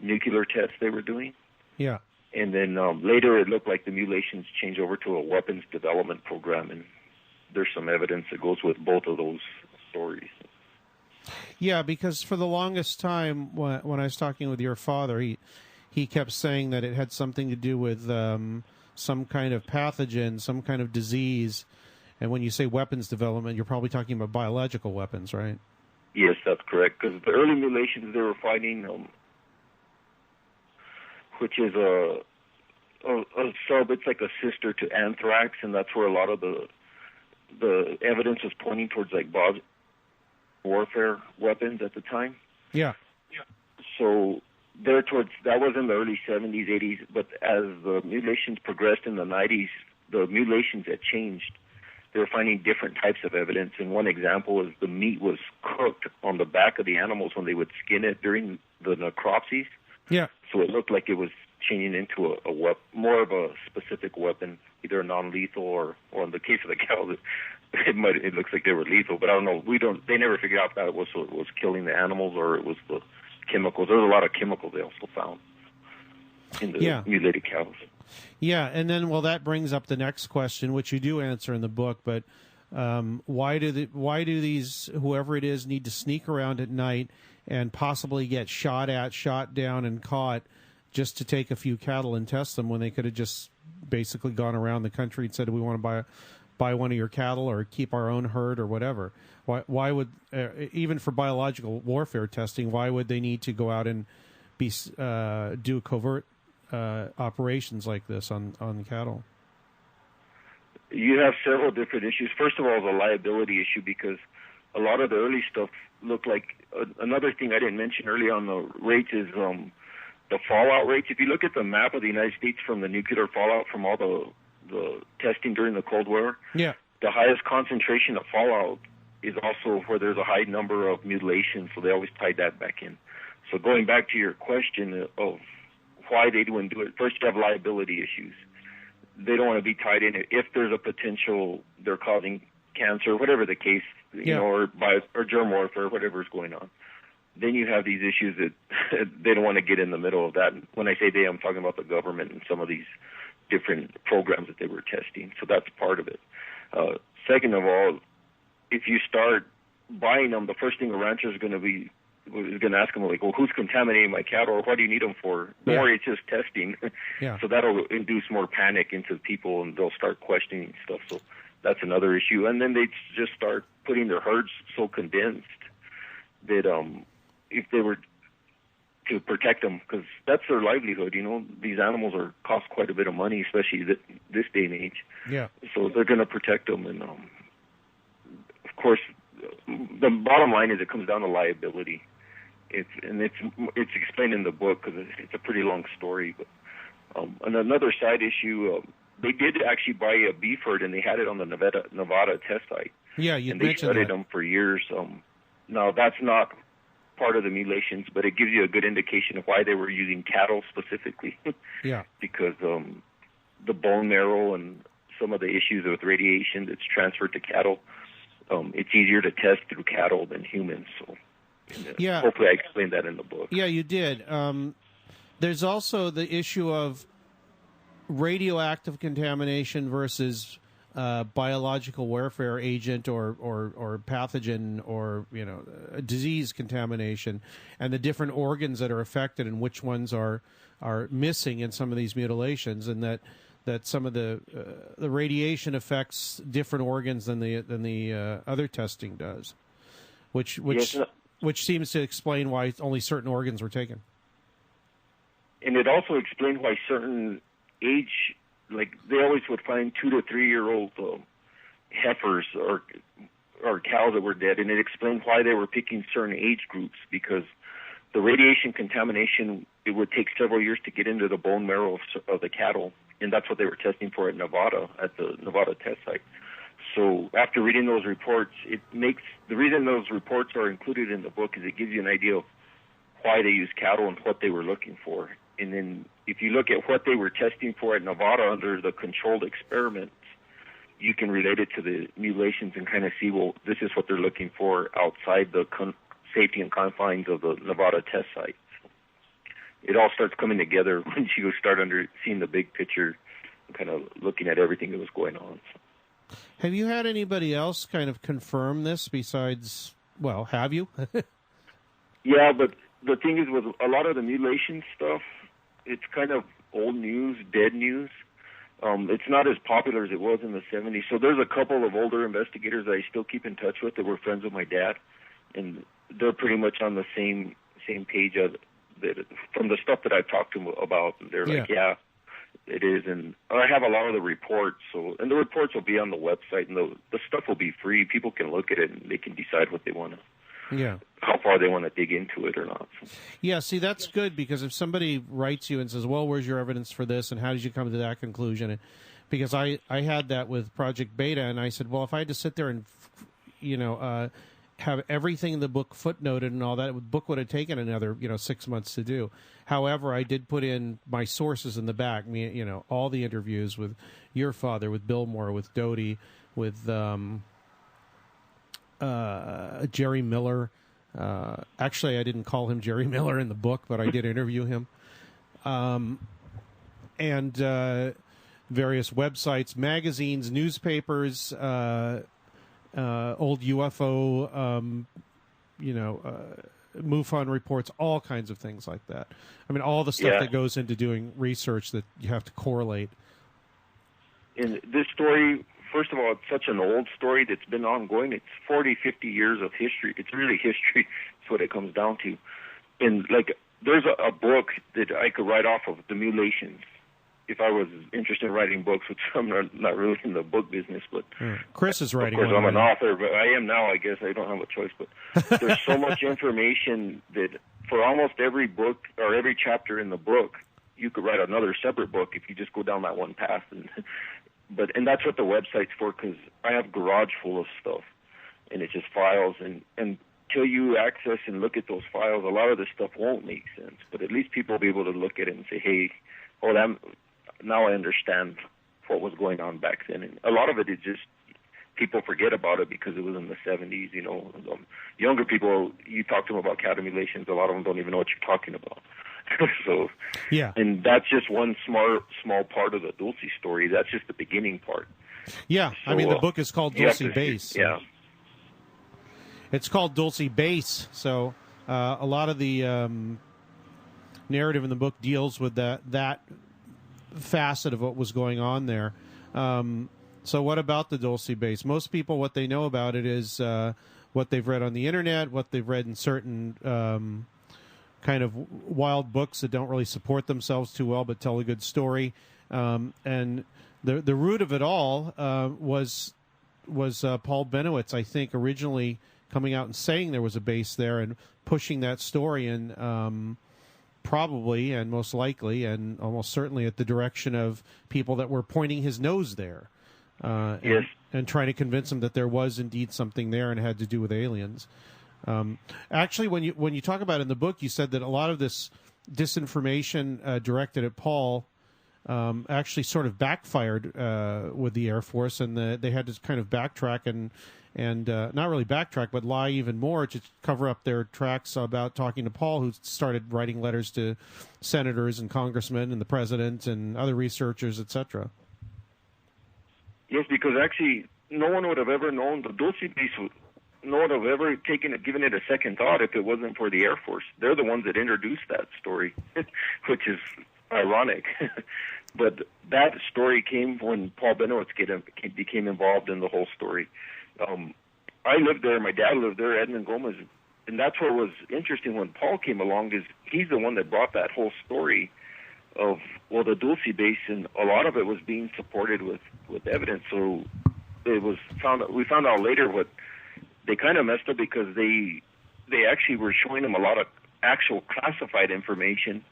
nuclear tests they were doing. Yeah. And then later it looked like the mutilations changed over to a weapons development program, and there's some evidence that goes with both of those stories. Yeah, because for the longest time, when I was talking with your father, he kept saying that it had something to do with some kind of pathogen, some kind of disease. And when you say weapons development, you're probably talking about biological weapons, right? Yes, that's correct. Because the early mutilations they were finding, which is a sub, it's like a sister to anthrax, and that's where a lot of the evidence was pointing towards, like warfare weapons at the time. Yeah. So that was in the early 70s, 80s, but as the mutilations progressed in the 90s, the mutilations had changed. They were finding different types of evidence, and one example is the meat was cooked on the back of the animals when they would skin it during the necropsies. Yeah. So it looked like it was changing into a more of a specific weapon, either non-lethal or in the case of the cows, it looks like they were lethal. But I don't know. They never figured out that it was killing the animals or it was the chemicals. There was a lot of chemicals they also found in the mutilated cows. Yeah, and then that brings up the next question, which you do answer in the book. But why do these, whoever it is, need to sneak around at night and possibly get shot down, and caught just to take a few cattle and test them when they could have just basically gone around the country and said, we want to buy one of your cattle or keep our own herd or whatever? Why would, even for biological warfare testing, why would they need to go out and do covert operations like this on cattle? You have several different issues. First of all, the liability issue, because a lot of the early stuff looked like another thing I didn't mention early on the rates is the fallout rates. If you look at the map of the United States from the nuclear fallout from all the testing during the Cold War, the highest concentration of fallout is also where there's a high number of mutilations, so they always tied that back in. So going back to your question of why they wouldn't do it, first you have liability issues. They don't want to be tied in if there's a potential they're causing cancer, whatever the case, or germ warfare, whatever's going on. Then you have these issues that they don't want to get in the middle of that. When I say they, I'm talking about the government and some of these different programs that they were testing. So that's part of it. Second of all, if you start buying them, the first thing a rancher is going to ask them, like, well, who's contaminating my cattle, or what do you need them for? Or it's just testing. So that'll induce more panic into people, and they'll start questioning stuff. So that's another issue. And then they just start putting their herds so condensed that if they were to protect them, because that's their livelihood, these animals cost quite a bit of money, especially this day and age. Yeah. So they're going to protect them, and of course, the bottom line is it comes down to liability. It's explained in the book because it's a pretty long story. But and another side issue, they did actually buy a beef herd, and they had it on the Nevada test site. Yeah, you mentioned that. And they studied them for years. Now, that's not part of the mutilations, but it gives you a good indication of why they were using cattle specifically. Because the bone marrow and some of the issues with radiation that's transferred to cattle, it's easier to test through cattle than humans. So hopefully I explained that in the book. Yeah, you did. There's also the issue of radioactive contamination versus biological warfare agent or pathogen or disease contamination, and the different organs that are affected and which ones are missing in some of these mutilations, and that some of the radiation affects different organs than the other testing does, which seems to explain why only certain organs were taken. And it also explained why certain age, like they always would find 2 to 3 year old heifers or cows that were dead, and it explained why they were picking certain age groups, because the radiation contamination, it would take several years to get into the bone marrow of the cattle. and that's what they were testing for at Nevada, at the Nevada test site. So after reading those reports, the reason those reports are included in the book is it gives you an idea of why they use cattle and what they were looking for. And then if you look at what they were testing for at Nevada under the controlled experiments, you can relate it to the mutilations and kind of see, well, this is what they're looking for outside the safety and confines of the Nevada test site. It all starts coming together once you start seeing the big picture and kind of looking at everything that was going on. Have you had anybody else kind of confirm this besides, well, have you? Yeah, but the thing is with a lot of the mutilation stuff, it's kind of old news, dead news. It's not as popular as it was in the 70s. So there's a couple of older investigators that I still keep in touch with that were friends of my dad, and they're pretty much on the same page from the stuff that I've talked to them about. They're like, yeah, it is. And I have a lot of the reports, and the reports will be on the website, and the stuff will be free. People can look at it, and they can decide what they want to. Yeah. How far they want to dig into it or not. Yeah, see, that's good, because if somebody writes you and says, well, where's your evidence for this, and how did you come to that conclusion? And because I had that with Project Beta, and I said, well, if I had to sit there and, have everything in the book footnoted and all that, the book would have taken another, 6 months to do. However, I did put in my sources in the back, all the interviews with your father, with Bill Moore, with Doty, with Jerry Miller. Actually, I didn't call him Jerry Miller in the book, but I did interview him. And various websites, magazines, newspapers, old UFO, MUFON reports, all kinds of things like that. I mean, all the stuff that goes into doing research that you have to correlate. In this story, first of all, it's such an old story that's been ongoing. It's 40, 50 years of history. It's really history. That's what it comes down to. And, there's a book that I could write off of, The Mutilations, if I was interested in writing books, which I'm not really in the book business. But Chris is writing. Of course, I'm an author, but I am now, I guess. I don't have a choice. But there's so much information that for almost every book or every chapter in the book, you could write another separate book if you just go down that one path. And that's what the website's for, because I have a garage full of stuff, and it's just files. And until you access and look at those files, a lot of this stuff won't make sense. But at least people will be able to look at it and say, hey, now I understand what was going on back then. And a lot of it is just people forget about it because it was in the 70s. Younger people, you talk to them about cattle mutilations, a lot of them don't even know what you're talking about. So, yeah, and that's just one small part of the Dulce story. That's just the beginning part. Yeah, so, I mean, the book is called Dulce Base. Yeah, it's called Dulce Base. So a lot of the narrative in the book deals with that facet of what was going on there. So what about the Dulce Base? Most people, what they know about it is what they've read on the internet, what they've read in certain kind of wild books that don't really support themselves too well but tell a good story. And the root of it all was Paul Bennewitz, I think, originally coming out and saying there was a base there and pushing that story in probably and most likely and almost certainly at the direction of people that were pointing his nose there. Yes. And trying to convince him that there was indeed something there and it had to do with aliens. Actually, when you talk about it in the book, you said that a lot of this disinformation directed at Paul actually sort of backfired with the Air Force, and they had to kind of backtrack and not really backtrack, but lie even more to cover up their tracks about talking to Paul, who started writing letters to senators and congressmen and the president and other researchers, etc. Yes, because actually no one would have ever known the Dulce Base. No one would have ever given it a second thought if it wasn't for the Air Force. They're the ones that introduced that story, which is ironic. But that story came when Paul Bennewitz became involved in the whole story. I lived there. My dad lived there, Edmund Gomez. And that's what was interesting when Paul came along, is he's the one that brought that whole story of, well, the Dulce Base, and a lot of it was being supported with evidence. So we found out later what they kind of messed up, because they actually were showing him a lot of actual classified information,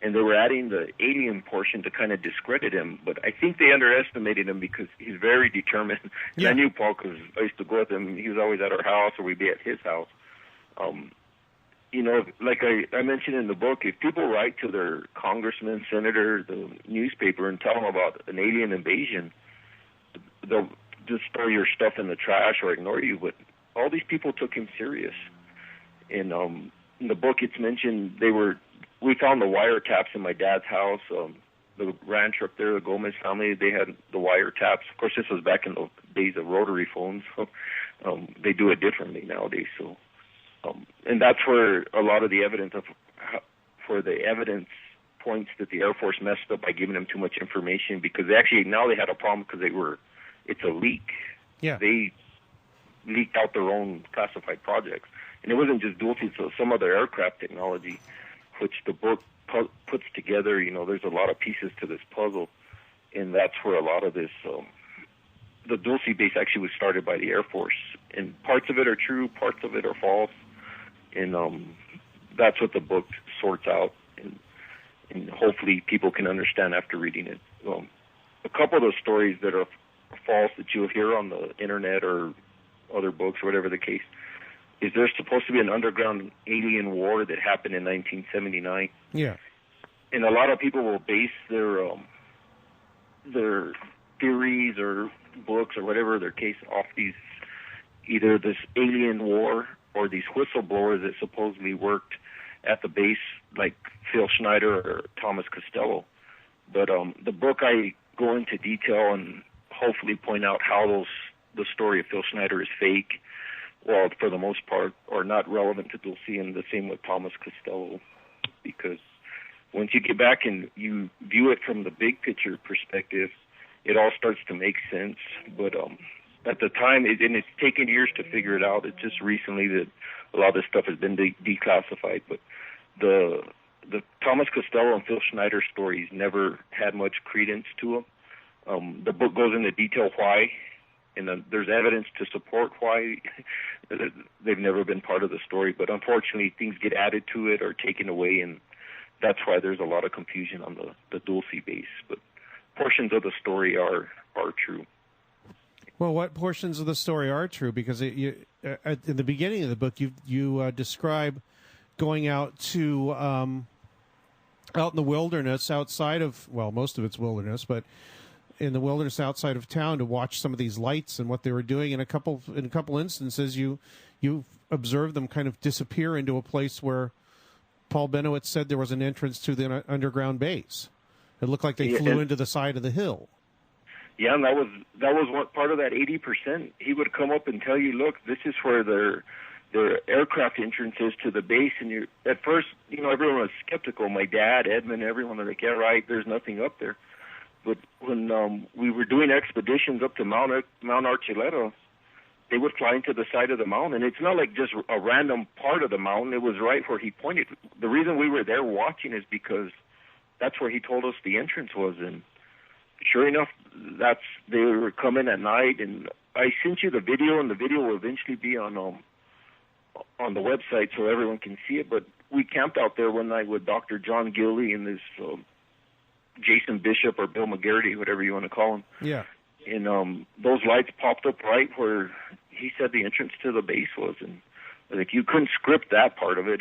and they were adding the alien portion to kind of discredit him. But I think they underestimated him because he's very determined. And I knew Paul because I used to go with him. He was always at our house, or we'd be at his house. You know, like I mentioned in the book, if people write to their congressman, senator, the newspaper, and tell them about an alien invasion, they'll just throw your stuff in the trash or ignore you. But all these people took him serious. And in the book, it's mentioned we found the wiretaps in my dad's house. The ranch up there, the Gomez family, they had the wiretaps. Of course, this was back in the days of rotary phones. So, they do it differently nowadays. So. And that's where a lot of the evidence points that the Air Force messed up by giving them too much information, because now they had a problem because it's a leak. Yeah. They leaked out their own classified projects. And it wasn't just Dulce, so some other aircraft technology, which the book puts together. You know, there's a lot of pieces to this puzzle, and that's where a lot of this, the Dulce base actually was started by the Air Force. And parts of it are true, parts of it are false. And that's what the book sorts out, and hopefully people can understand after reading it. A couple of those stories that are false that you'll hear on the internet or other books or whatever the case, is there's supposed to be an underground alien war that happened in 1979. Yeah. And a lot of people will base their theories or books or whatever their case off either this alien war or these whistleblowers that supposedly worked at the base, like Phil Schneider or Thomas Costello. But the book, I go into detail and hopefully point out how the story of Phil Schneider is fake, well, for the most part, or not relevant to Dulce, and the same with Thomas Costello. Because once you get back and you view it from the big picture perspective, it all starts to make sense. But at the time, and it's taken years to figure it out. It's just recently that a lot of this stuff has been declassified. But the Thomas Costello and Phil Schneider stories never had much credence to them. The book goes into detail why, and there's evidence to support why they've never been part of the story. But unfortunately, things get added to it or taken away, and that's why there's a lot of confusion on the Dulce base. But portions of the story are true. Well, what portions of the story are true? Because in the beginning of the book, you describe going out to out in the wilderness outside of, well, most of it's wilderness, but in the wilderness outside of town to watch some of these lights and what they were doing. In a couple instances, you observed them kind of disappear into a place where Paul Bennewitz said there was an entrance to the underground base. It looked like they flew into the side of the hill. Yeah, and that was one part of that 80%. He would come up and tell you, look, this is where their aircraft entrance is to the base. And at first, everyone was skeptical. My dad, Edmund, everyone, they're like, yeah, right, there's nothing up there. But when we were doing expeditions up to Mount Archuleta, they would fly into the side of the mountain. And it's not like just a random part of the mountain. It was right where he pointed. The reason we were there watching is because that's where he told us the entrance was. And sure enough, they were coming at night. And I sent you the video, and the video will eventually be on the website so everyone can see it. But we camped out there one night with Dr. John Gilly and this Jason Bishop or Bill McGarity, whatever you want to call him. Yeah. And those lights popped up right where he said the entrance to the base was. And like, you couldn't script that part of it.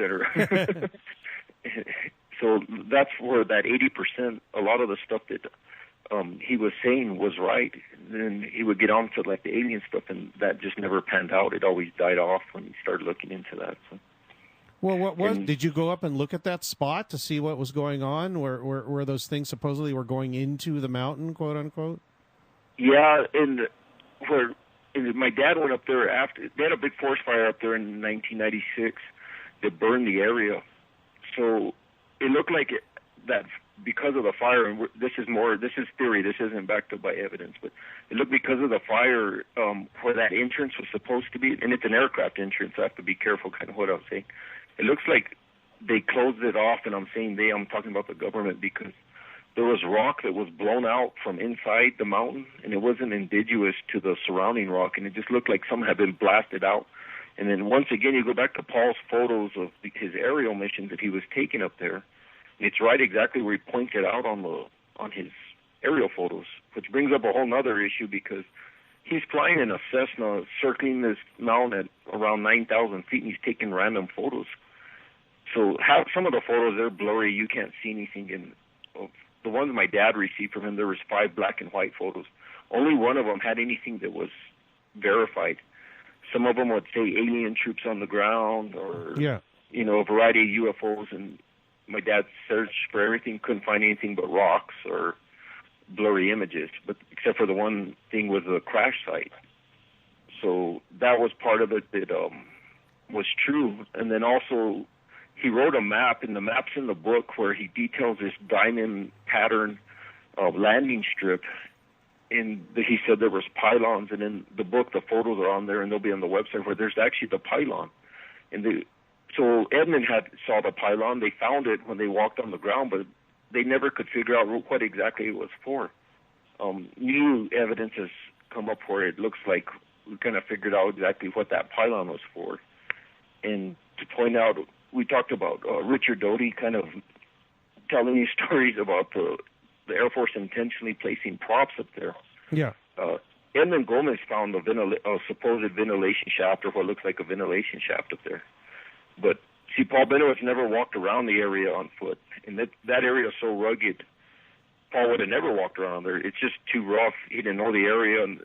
So that's where that 80%, a lot of the stuff that he was saying was right. And then he would get on to like the alien stuff, and that just never panned out. It always died off when he started looking into that. So. Well, did you go up and look at that spot to see what was going on, where those things supposedly were going into the mountain, quote unquote? Yeah, and my dad went up there after they had a big forest fire up there in 1996 that burned the area. So it looked like that because of the fire, and this is theory, this isn't backed up by evidence, but it looked because of the fire where that entrance was supposed to be, and it's an aircraft entrance, so I have to be careful kind of what I'm saying. It looks like they closed it off, and I'm saying I'm talking about the government, because there was rock that was blown out from inside the mountain, and it wasn't indigenous to the surrounding rock, and it just looked like something had been blasted out. And then once again, you go back to Paul's photos of his aerial missions that he was taking up there, It's right exactly where he pointed out on his aerial photos, which brings up a whole other issue because he's flying in a Cessna circling this mountain at around 9,000 feet, and he's taking random photos. So some of the photos, they're blurry. You can't see anything. And the ones my dad received from him, there was 5 black and white photos. Only one of them had anything that was verified. Some of them would say alien troops on the ground or, a variety of UFOs. And my dad searched for everything, couldn't find anything but rocks or blurry images, but except for the one thing was a crash site. So that was part of it that was true. And then also he wrote a map, and the map's in the book where he details this diamond pattern of landing strip. And he said there was pylons, and in the book the photos are on there, and they'll be on the website where there's actually the pylon. And so Edmund saw the pylon. They found it when they walked on the ground, but they never could figure out what exactly it was for. New evidence has come up where it looks like we kind of figured out exactly what that pylon was for. And to point out, we talked about Richard Doty kind of telling these stories about the Air Force intentionally placing props up there. Yeah. Edmund Gomez found a supposed ventilation shaft, or what looks like a ventilation shaft up there. But see, Paul Bennewitz never walked around the area on foot, and that area is so rugged, Paul would have never walked around there. It's just too rough. He didn't know the area, and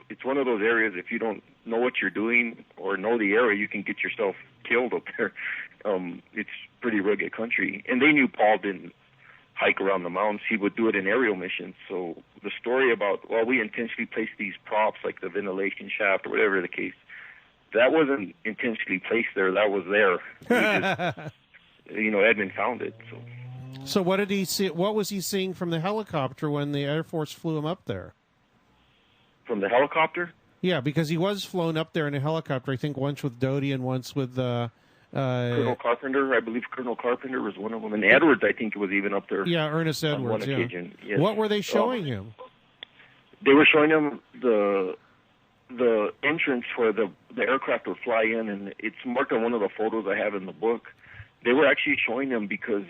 it's one of those areas, if you don't know what you're doing or know the area, you can get yourself killed up there. It's pretty rugged country. And they knew Paul didn't hike around the mountains. He would do it in aerial missions. So the story about, we intentionally placed these props, like the ventilation shaft or whatever the case, that wasn't intentionally placed there. That was there. Edmund found it. So what did he see? What was he seeing from the helicopter when the Air Force flew him up there? From the helicopter? Yeah, because he was flown up there in a helicopter. I think once with Doty and once with Colonel Carpenter. I believe Colonel Carpenter was one of them, and Edwards, I think, was even up there. Yeah, Ernest Edwards. On one occasion. Yes. What were they showing him? They were showing him the entrance where the aircraft would fly in, and it's marked on one of the photos I have in the book. They were actually showing them because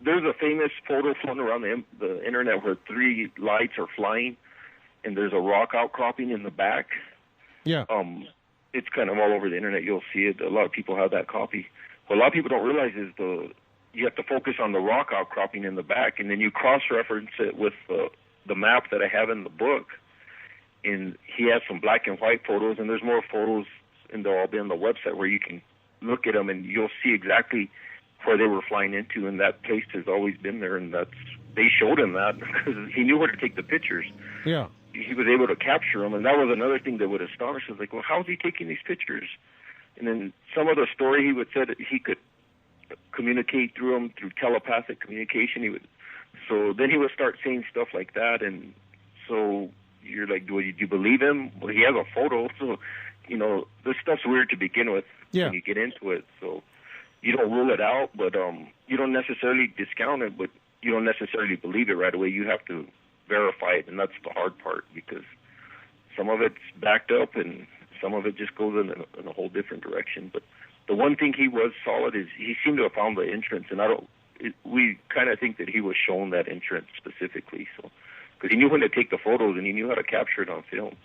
there's a famous photo floating around the internet where 3 lights are flying, and there's a rock outcropping in the back. Yeah. It's kind of all over the internet. You'll see it. A lot of people have that copy. What a lot of people don't realize is you have to focus on the rock outcropping in the back, and then you cross-reference it with the map that I have in the book. And he has some black and white photos, and there's more photos, and they'll all be on the website where you can look at them, and you'll see exactly where they were flying into, and that place has always been there, and they showed him that because he knew where to take the pictures. Yeah. He was able to capture them, and that was another thing that would astonish us. Like, well, how is he taking these pictures? And then some of the story he would say that he could communicate through them, through telepathic communication. So then he would start saying stuff like that, and so you're like, do you believe him? Well, he has a photo, so, this stuff's weird to begin with when you get into it. So you don't rule it out, but you don't necessarily discount it, but you don't necessarily believe it right away. You have to verify it, and that's the hard part because some of it's backed up and some of it just goes in a whole different direction. But the one thing he was solid is he seemed to have found the entrance, and we kind of think that he was shown that entrance specifically, so because he knew when to take the photos and he knew how to capture it on film.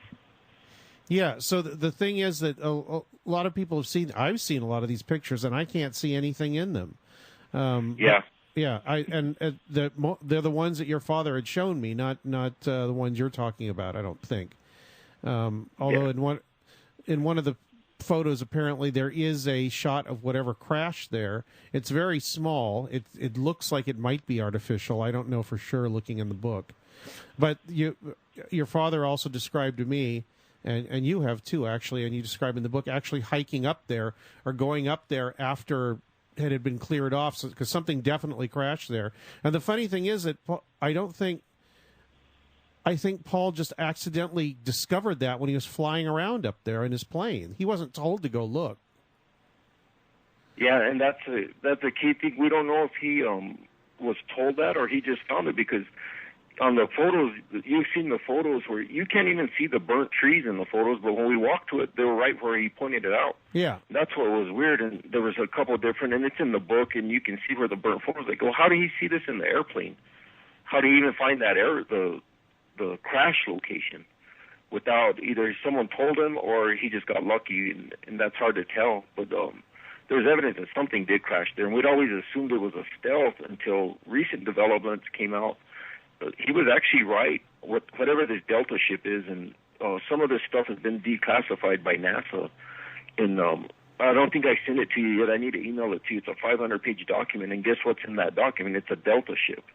Yeah, so the thing is that a lot of people I've seen a lot of these pictures, and I can't see anything in them. Yeah, they're the ones that your father had shown me, not the ones you're talking about. I don't think. Although in one of the photos, apparently there is a shot of whatever crashed there. It's very small. It looks like it might be artificial. I don't know for sure looking in the book. But your father also described to me, and you have too, actually, and you describe in the book, actually hiking up there or going up there after it had been cleared off, because something definitely crashed there. And the funny thing is that I think Paul just accidentally discovered that when he was flying around up there in his plane. He wasn't told to go look. Yeah, and that's a key thing. We don't know if he was told that or he just found it, because on the photos, you've seen the photos where you can't even see the burnt trees in the photos, but when we walked to it, they were right where he pointed it out. Yeah. That's what was weird, and there was a couple of different, and it's in the book, and you can see where the burnt photos, like, well, how did he see this in the airplane? How did he even find that the crash location without either someone told him or he just got lucky, and that's hard to tell, but there's evidence that something did crash there, and we'd always assumed it was a stealth until recent developments came out. He was actually right. Whatever this Delta ship is, and some of this stuff has been declassified by NASA. And I don't think I sent it to you yet. I need to email it to you. It's a 500-page document, and guess what's in that document? It's a Delta ship.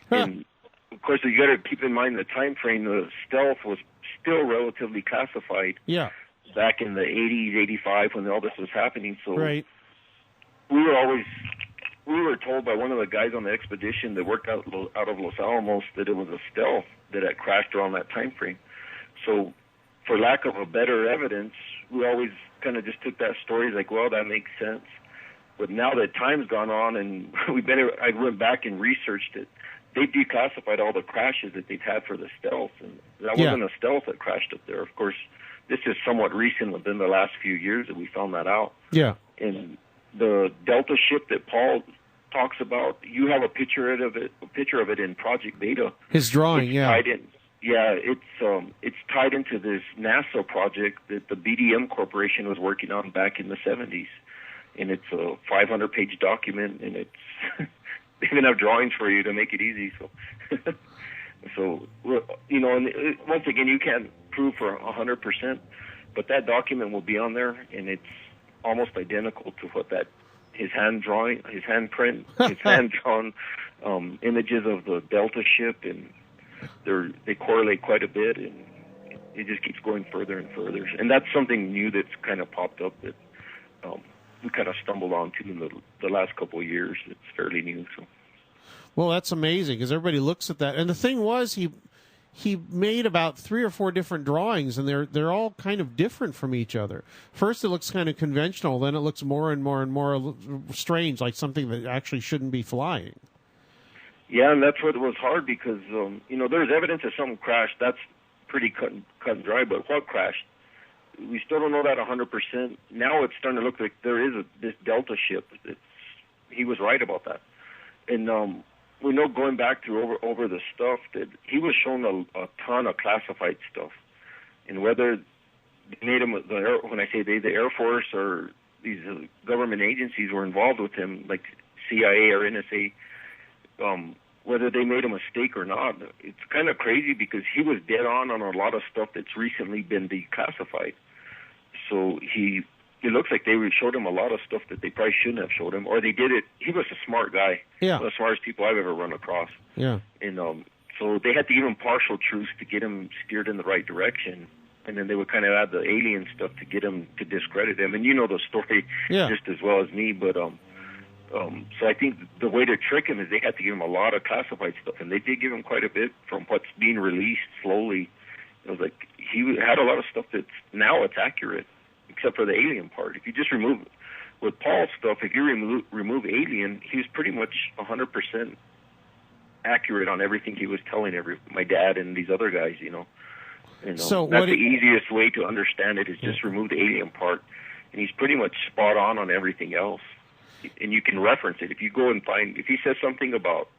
Huh. And of course, you got to keep in mind the time frame. The stealth was still relatively classified. Yeah. Back in the 80s, 85, when all this was happening. So right. We were told by one of the guys on the expedition that worked out of Los Alamos that it was a stealth that had crashed around that time frame. So for lack of a better evidence, we always kind of just took that story like, well, that makes sense. But now that time's gone on and I went back and researched it, they declassified all the crashes that they've had for the stealth. And that wasn't a stealth that crashed up there. Of course, this is somewhat recent within the last few years that we found that out. Yeah. And the Delta ship that Paul talks about, you have a picture of it in Project Beta. His drawing, tied in, it's tied into this NASA project that the BDM Corporation was working on back in the 70s, and it's a 500-page document, and it's they even have drawings for you to make it easy. So, and once again, you can't prove for 100%, but that document will be on there, and it's almost identical to what his hand print, his hand drawn images of the Delta ship, and they correlate quite a bit, and it just keeps going further and further. And that's something new that's kind of popped up that we kind of stumbled onto in the last couple of years. It's fairly new. So. Well, that's amazing because everybody looks at that. And the thing was, he made about 3 or 4 different drawings, and they're all kind of different from each other. First, it looks kind of conventional. Then it looks more and more and more strange, like something that actually shouldn't be flying. Yeah, and that's what was hard because, there's evidence that something crashed. That's pretty cut and dry, but what crashed? We still don't know that 100%. Now it's starting to look like there is this Delta ship. He was right about that. And we know going back through over the stuff that he was shown a ton of classified stuff. And whether they made him, when I say they, the Air Force or these government agencies were involved with him, like CIA or NSA, whether they made a mistake or not, it's kind of crazy because he was dead on a lot of stuff that's recently been declassified. So it looks like they showed him a lot of stuff that they probably shouldn't have showed him, or they did it. He was a smart guy, one of the smartest people I've ever run across. Yeah. And so they had to give him partial truths to get him steered in the right direction, and then they would kind of add the alien stuff to get him to discredit him. And you know the story just as well as me, but so I think the way to trick him is they had to give him a lot of classified stuff, and they did give him quite a bit from what's being released slowly. It was like he had a lot of stuff that's now it's accurate, except for the alien part. If you just remove, with Paul's stuff, if you remove alien, he was pretty much 100% accurate on everything he was telling my dad and these other guys, And, so that's the easiest way to understand it is just remove the alien part, and he's pretty much spot on everything else. And you can reference it. If you go and if he says something about,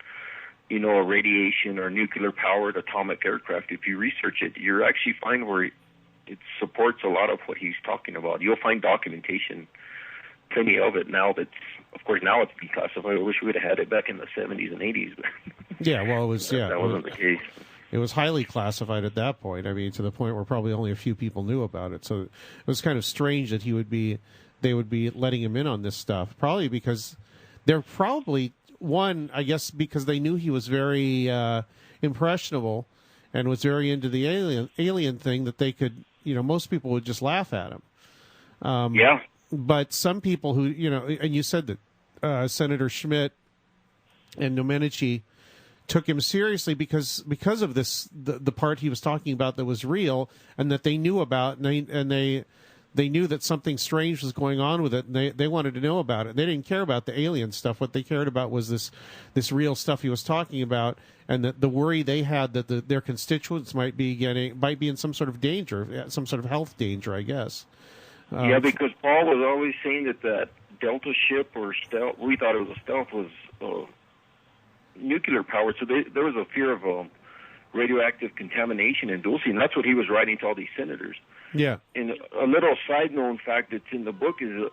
a radiation or nuclear-powered atomic aircraft, if you research it, you'll actually find where it supports a lot of what he's talking about. You'll find documentation, plenty of it now of course, now it's declassified. I wish we would have had it back in the 70s and 80s. Yeah, well, it was, that wasn't the case. It was highly classified at that point. I mean, to the point where probably only a few people knew about it. So it was kind of strange that they would be letting him in on this stuff. Probably because they're I guess because they knew he was very impressionable and was very into the alien thing, that they could, most people would just laugh at him. But some people who, and you said that Senator Schmidt and Domenici took him seriously because of this, the part he was talking about that was real and that they knew about, and they knew that something strange was going on with it, and they wanted to know about it. They didn't care about the alien stuff. What they cared about was this real stuff he was talking about, and the worry they had that their constituents might be in some sort of danger, some sort of health danger, I guess. Yeah, because Paul was always saying that Delta ship or stealth, we thought it was a stealth, was nuclear powered. So there was a fear of radioactive contamination in Dulce, and that's what he was writing to all these senators. Yeah. And a little side known fact that's in the book is,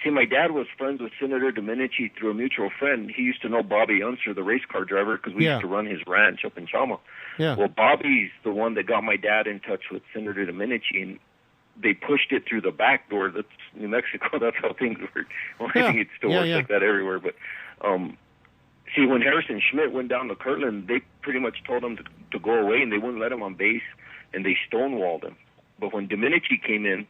see, my dad was friends with Senator Domenici through a mutual friend. He used to know Bobby Unser, the race car driver, because we used to run his ranch up in Chama. Yeah. Well, Bobby's the one that got my dad in touch with Senator Domenici, and they pushed it through the back door. That's New Mexico. That's how things work. Well, I think it still works like that everywhere. But see, when Harrison Schmidt went down to Kirtland, they pretty much told him to go away, and they wouldn't let him on base, and they stonewalled him. But when Domenici came in,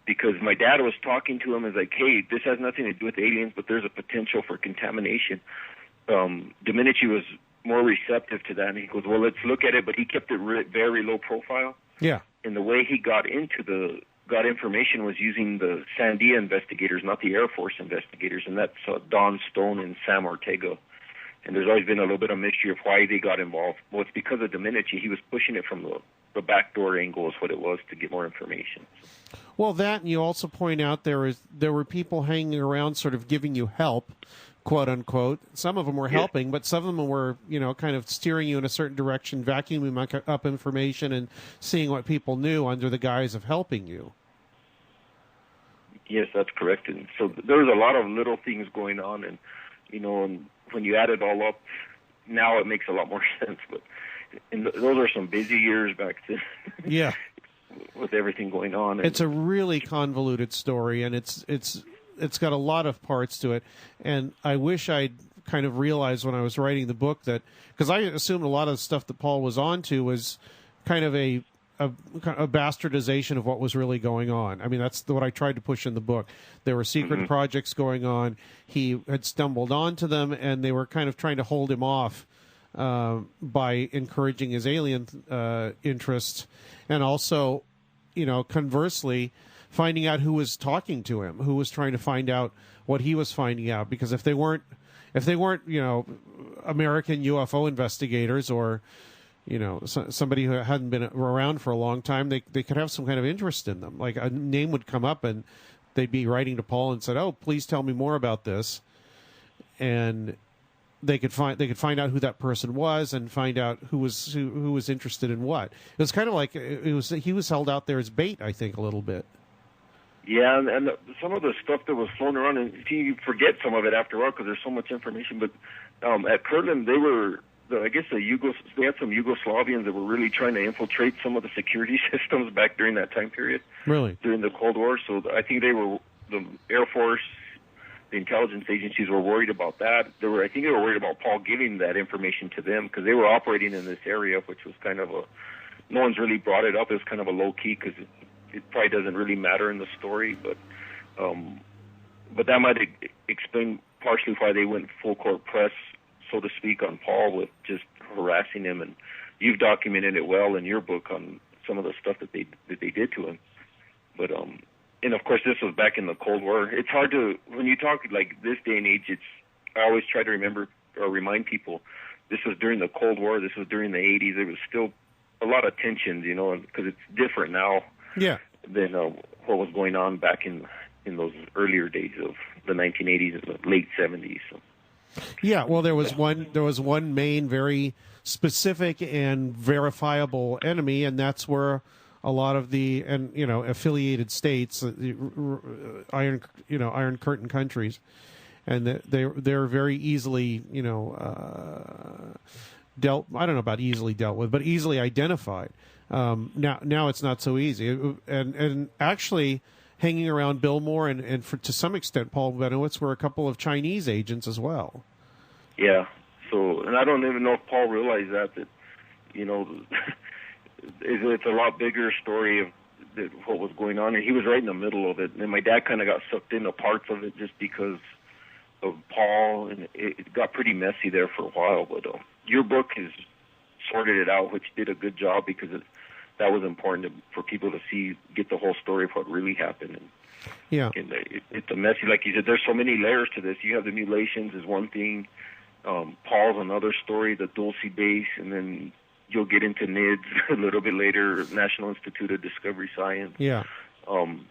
because my dad was talking to him as like, hey, this has nothing to do with aliens, but there's a potential for contamination. Domenici was more receptive to that, and he goes, well, let's look at it, but he kept it very low profile. Yeah. And the way he got information was using the Sandia investigators, not the Air Force investigators, and that's Don Stone and Sam Ortega. And there's always been a little bit of mystery of why they got involved. Well, it's because of Domenici. He was pushing it from the backdoor angle is what it was to get more information. Well, that, and you also point out there were people hanging around sort of giving you help, quote unquote. Some of them were helping, but some of them were, kind of steering you in a certain direction, vacuuming up information and seeing what people knew under the guise of helping you. Yes, that's correct. And so there was a lot of little things going on, and and when you add it all up, now it makes a lot more sense. But those are some busy years back then. Yeah. With everything going on. It's a really convoluted story, and it's got a lot of parts to it. And I wish I'd kind of realized when I was writing the book that, because I assumed a lot of the stuff that Paul was onto was kind of a bastardization of what was really going on. I mean, that's what I tried to push in the book. There were secret projects going on. He had stumbled onto them, and they were kind of trying to hold him off by encouraging his alien interest, and also, conversely, finding out who was talking to him, who was trying to find out what he was finding out. Because if they weren't, American UFO investigators or, somebody who hadn't been around for a long time, they could have some kind of interest in them. Like a name would come up, and they'd be writing to Paul and said, "Oh, please tell me more about this," and they could find out who that person was and find out who was interested in what. It was kind of like he was held out there as bait, I think, a little bit. Yeah, and some of the stuff that was flown around, and you forget some of it after a while because there's so much information. But at Kirtland, they were, I guess, they had some Yugoslavians that were really trying to infiltrate some of the security systems back during that time period. Really? During the Cold War. So I think the Air Force, the intelligence agencies were worried about that. I think they were worried about Paul giving that information to them because they were operating in this area, which was kind of no one's really brought it up. It was kind of a low key because it probably doesn't really matter in the story, but that might explain partially why they went full court press, so to speak, on Paul with just harassing him. And you've documented it well in your book on some of the stuff that they did to him. But and of course, this was back in the Cold War. It's hard to, when you talk like this day and age, I always try to remember or remind people, this was during the Cold War, this was during the 80s. There was still a lot of tensions, because it's different now than what was going on back in those earlier days of the 1980s and the late 70s. So. Yeah, well, there was one main, very specific and verifiable enemy, and that's where a lot of the affiliated states, Iron Curtain countries, and they're very easily dealt. I don't know about easily dealt with, but easily identified. Now it's not so easy, and actually hanging around Bill Moore and to some extent Paul Bennewitz were a couple of Chinese agents as well. Yeah. So, and I don't even know if Paul realized that it's a lot bigger story of what was going on, and he was right in the middle of it. And my dad kind of got sucked into parts of it just because of Paul, and it got pretty messy there for a while. But your book has sorted it out, which did a good job because that was important for people to see, get the whole story of what really happened. And it's a messy, like you said, there's so many layers to this. You have the mutilations is one thing, Paul's another story, the Dulce base, and then you'll get into NIDS a little bit later, National Institute of Discovery Science. Yeah.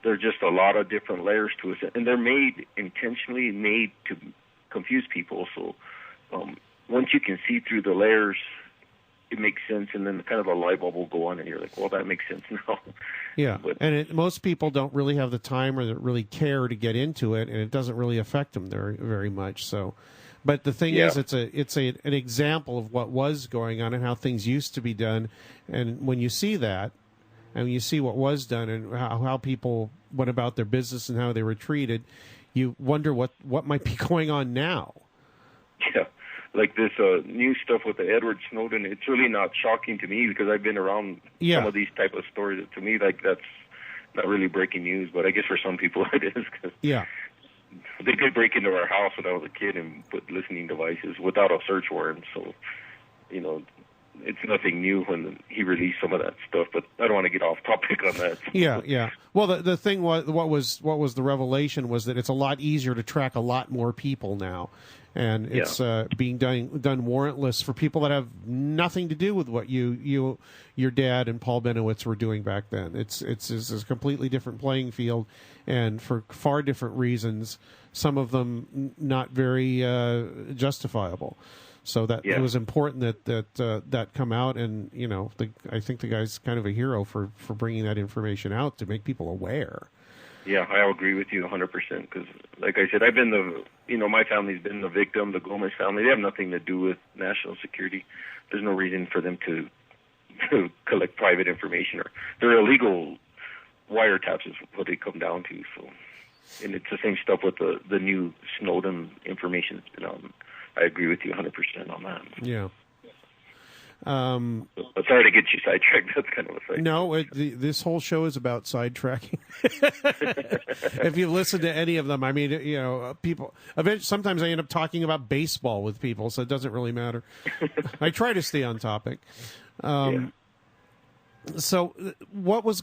There's just a lot of different layers to it, and they're intentionally made to confuse people. So once you can see through the layers, it makes sense, and then kind of a light bulb will go on, and you're like, well, that makes sense now. Yeah, and most people don't really have the time or really care to get into it, and it doesn't really affect them very much. So, but the thing is, it's an example of what was going on and how things used to be done, and when you see that, and when you see what was done and how people went about their business and how they were treated, you wonder what might be going on now. Yeah. Like this new stuff with the Edward Snowden, it's really not shocking to me because I've been around some of these type of stories. To me, like, that's not really breaking news, but I guess for some people it is. Cause they did break into our house when I was a kid and put listening devices without a search warrant. So, it's nothing new when he released some of that stuff, but I don't want to get off topic on that. Yeah. Well, the thing was, what was the revelation was that it's a lot easier to track a lot more people now. And it's being done warrantless for people that have nothing to do with what your dad and Paul Bennewitz were doing back then. It's a completely different playing field, and for far different reasons. Some of them not very justifiable. So that it was important that come out, and I think the guy's kind of a hero for bringing that information out to make people aware. Yeah, I agree with you 100%. Because, like I said, I've been my family's been the victim. The Gomez family, they have nothing to do with national security. There's no reason for them to collect private information, or they're illegal wiretaps is what they come down to. So, and it's the same stuff with the new Snowden information that's been out. I agree with you 100% on that. Yeah. Sorry to get you sidetracked. That's kind of a thing. No, this whole show is about sidetracking. If you listen to any of them, I mean, people. Eventually, sometimes I end up talking about baseball with people, so it doesn't really matter. I try to stay on topic. So, what was,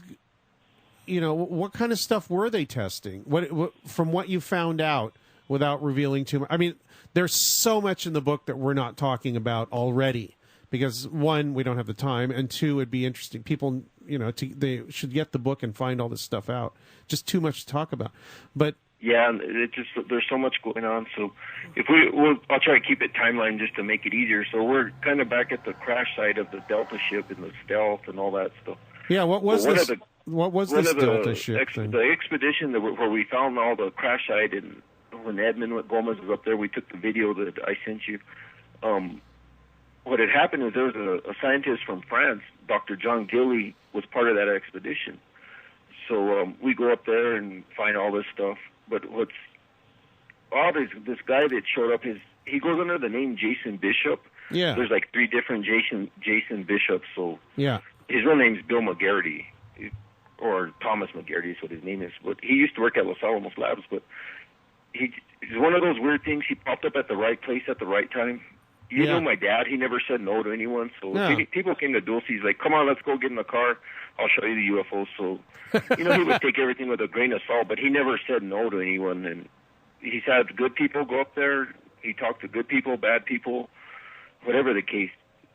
what kind of stuff were they testing? What from what you found out, without revealing too much? I mean, there's so much in the book that we're not talking about already. Because one, we don't have the time, and two, it'd be interesting. People, they should get the book and find all this stuff out. Just too much to talk about. But there's so much going on. So I'll try to keep it timeline just to make it easier. So we're kind of back at the crash site of the Delta ship and the stealth and all that stuff. Yeah, what was this? What was this Delta ship thing? The expedition where we found all the crash site, and when Edmund Gomez was up there, we took the video that I sent you. What had happened is there was a scientist from France, Dr. John Gilly, was part of that expedition. So we go up there and find all this stuff. But what's odd is this guy that showed up, he goes under the name Jason Bishop. Yeah. There's like 3 different Jason Bishops. So his real name's Bill McGarity, or Thomas McGarity is what his name is. But he used to work at Los Alamos Labs. But he's one of those weird things. He popped up at the right place at the right time. You know my dad, he never said no to anyone. So people came to Dulce, he's like, come on, let's go get in the car. I'll show you the UFO. So, he would take everything with a grain of salt, but he never said no to anyone. And he's had good people go up there. He talked to good people, bad people, whatever the case.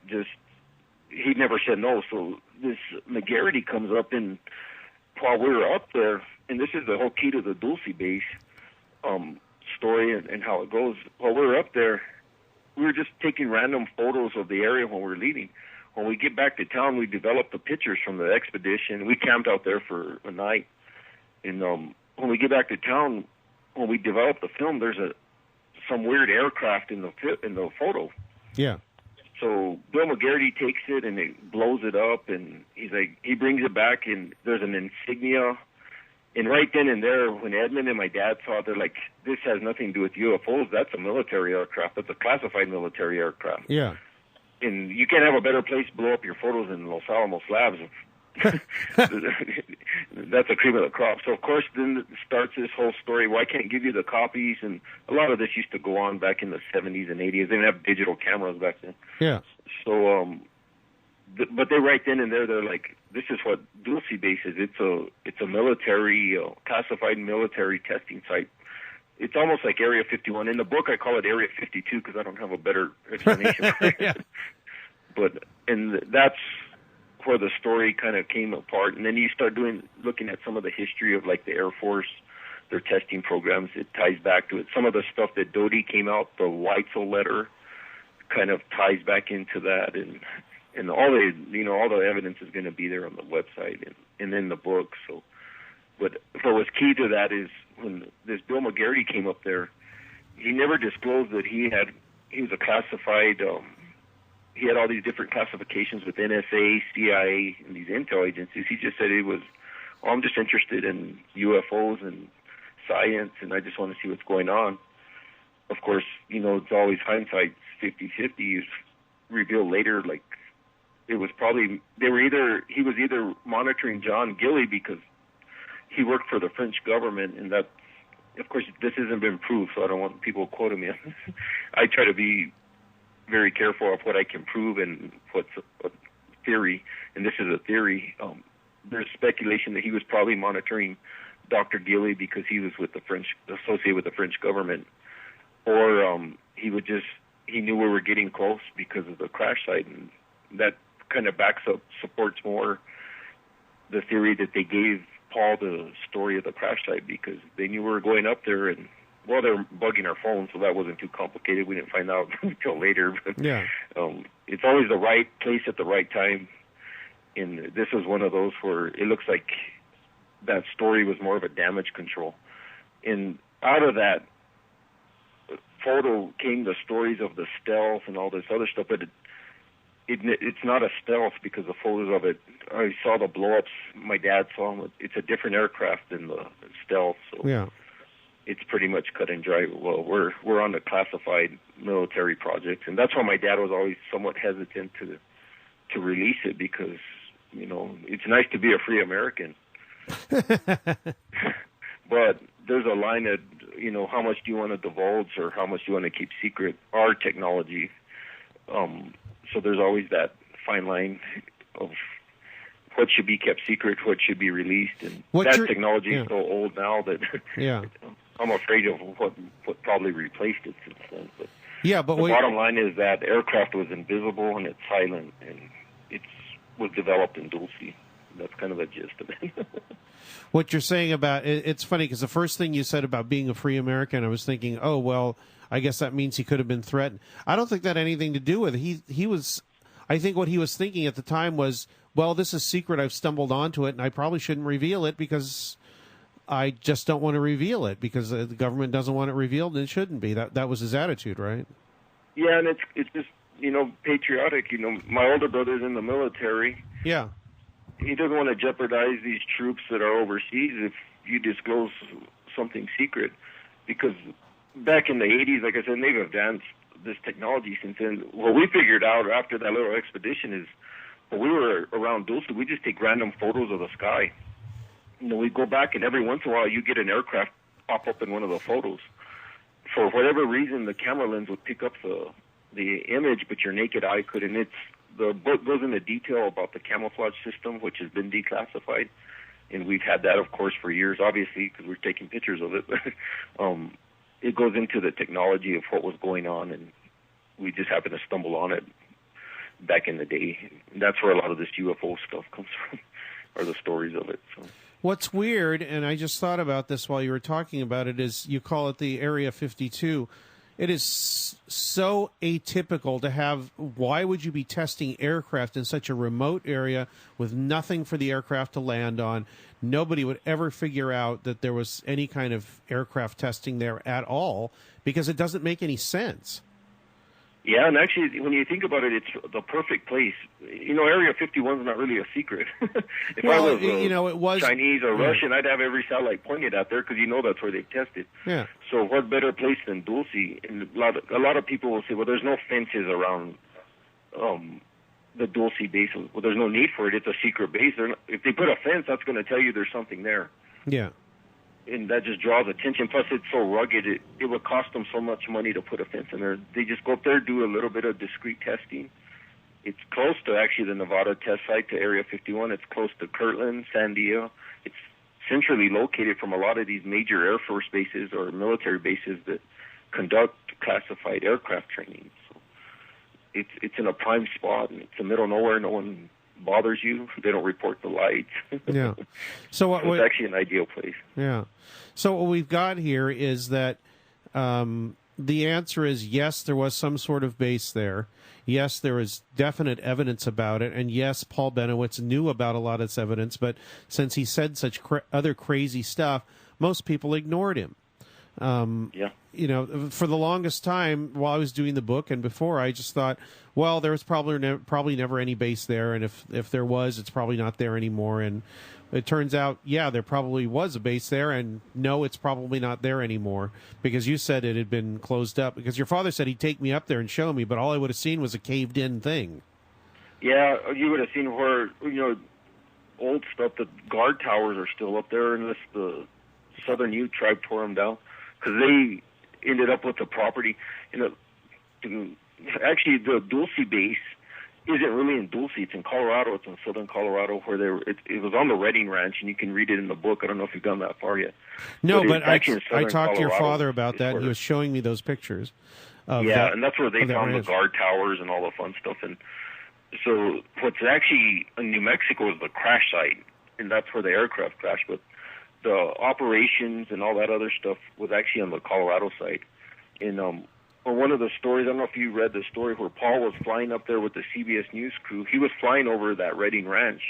Just, he never said no. So this McGarity comes up, and while we were up there, and this is the whole key to the Dulce base story and how it goes. While we were up there, we were just taking random photos of the area when we were leaving. When we get back to town, we developed the pictures from the expedition. We camped out there for a night. And when we get back to town, when we develop the film, there's some weird aircraft in the photo. Yeah. So Bill McGarity takes it and it blows it up, and he brings it back, and there's an insignia. And right then and there, when Edmund and my dad saw it, they're like, this has nothing to do with UFOs. That's a military aircraft. That's a classified military aircraft. Yeah. And you can't have a better place to blow up your photos than Los Alamos Labs. That's a cream of the crop. So, of course, then it starts this whole story. Well, I can't give you the copies. And a lot of this used to go on back in the 70s and 80s. They didn't have digital cameras back then. Yeah. So, but they right then and there, they're like, this is what Dulce Base is. It's a military, classified military testing site. It's almost like Area 51. In the book, I call it Area 52 because I don't have a better explanation for it. Yeah. And that's where the story kind of came apart. And then you start looking at some of the history of like the Air Force, their testing programs. It ties back to it. Some of the stuff that Doty came out, the Weitzel letter, kind of ties back into that. And all the evidence is going to be there on the website and in the book. So, but what was key to that is when this Bill McGarity came up there, he never disclosed that he was a classified. He had all these different classifications with NSA, CIA, and these intel agencies. He just said I'm just interested in UFOs and science, and I just want to see what's going on. Of course, it's always hindsight 50-50. It's revealed later, like it was probably he was either monitoring John Gilley because he worked for the French government, and that, of course, this hasn't been proved, so I don't want people quoting me. I try to be very careful of what I can prove and what's a theory, and this is a theory. There's speculation that he was probably monitoring Dr. Gilley because he was associated with the French government, or he knew we were getting close because of the crash site, and that kind of supports more the theory that they gave Paul the story of the crash site because they knew we were going up there, and well, they were bugging our phones, so that wasn't too complicated. We didn't find out until later. But, yeah. It's always the right place at the right time, and this was one of those where it looks like that story was more of a damage control. And out of that photo came the stories of the stealth and all this other stuff, but it's not a stealth because the photos of it, I saw the blow-ups. My dad saw them. It's a different aircraft than the stealth. So yeah. It's pretty much cut and dry. Well, we're on the classified military projects, and that's why my dad was always somewhat hesitant to release it because, it's nice to be a free American. But there's a line at, how much do you want to divulge or how much do you want to keep secret our technology? So there's always that fine line of what should be kept secret, what should be released, and technology is so old now that I'm afraid of what probably replaced it since then. But the bottom line is that aircraft was invisible and it's silent, and it was developed in Dulce. That's kind of the gist of it. What you're saying about it's funny because the first thing you said about being a free American, I was thinking, oh well, I guess that means he could have been threatened. I don't think that had anything to do with it. He was. I think what he was thinking at the time was, well, this is secret. I've stumbled onto it, and I probably shouldn't reveal it because I just don't want to reveal it because the government doesn't want it revealed, and it shouldn't be. That was his attitude, right? Yeah, and it's just patriotic. My older brother's in the military. Yeah. He doesn't want to jeopardize these troops that are overseas if you disclose something secret, because back in the 80s, like I said, they've advanced this technology since then. What we figured out after that little expedition is when we were around Dulce, we just take random photos of the sky. We go back, and every once in a while you get an aircraft pop up in one of the photos. For whatever reason, the camera lens would pick up the image, but your naked eye couldn't. The book goes into detail about the camouflage system, which has been declassified, and we've had that, of course, for years, obviously, because we're taking pictures of it. It goes into the technology of what was going on, and we just happened to stumble on it back in the day. And that's where a lot of this UFO stuff comes from, are the stories of it. So. What's weird, and I just thought about this while you were talking about it, is you call it the Area 52. It is so atypical to have. Why would you be testing aircraft in such a remote area with nothing for the aircraft to land on? Nobody would ever figure out that there was any kind of aircraft testing there at all because it doesn't make any sense. Yeah, and actually, when you think about it, it's the perfect place. Area 51 is not really a secret. If I was it was Chinese or Russian, I'd have every satellite pointed out there because that's where they tested. Yeah. So what better place than Dulce? And a lot of people will say, well, there's no fences around the Dulce base. Well, there's no need for it. It's a secret base. If they put a fence, that's going to tell you there's something there. Yeah. And that just draws attention. Plus, it's so rugged, it would cost them so much money to put a fence in there. They just go up there, do a little bit of discreet testing, It's close to actually the Nevada test site, to Area 51. It's close to Kirtland, San Diego. It's centrally located from a lot of these major Air Force bases or military bases that conduct classified aircraft training. So it's in a prime spot, and it's in the middle of nowhere. No one bothers you. They don't report the lights. Yeah. So it's actually an ideal place. Yeah. So what we've got here is that the answer is yes, there was some sort of base there. Yes, there is definite evidence about it. And yes, Paul Bennewitz knew about a lot of this evidence, but since he said such other crazy stuff, most people ignored him. Yeah. You know, for the longest time while I was doing the book and before, I just thought, well, there was probably never any base there. And if there was, it's probably not there anymore. And it turns out, yeah, there probably was a base there, and no, it's probably not there anymore, because you said it had been closed up, because your father said he'd take me up there and show me, but all I would have seen was a caved-in thing. Yeah, you would have seen where, old stuff, the guard towers are still up there, unless the Southern Ute tribe tore them down, because they ended up with the property. Actually, the Dulce base isn't really in Dulce. It's in Colorado. It's in southern Colorado, where it was on the Redding Ranch, and you can read it in the book. I don't know if you've gone that far yet. No, but I talked to your father about that, and he was showing me those pictures. And that's where they found the guard towers and all the fun stuff. And so what's actually in New Mexico is the crash site, and that's where the aircraft crashed. But the operations and all that other stuff was actually on the Colorado site. And one of the stories, I don't know if you read the story where Paul was flying up there with the CBS News crew. He was flying over that Redding Ranch.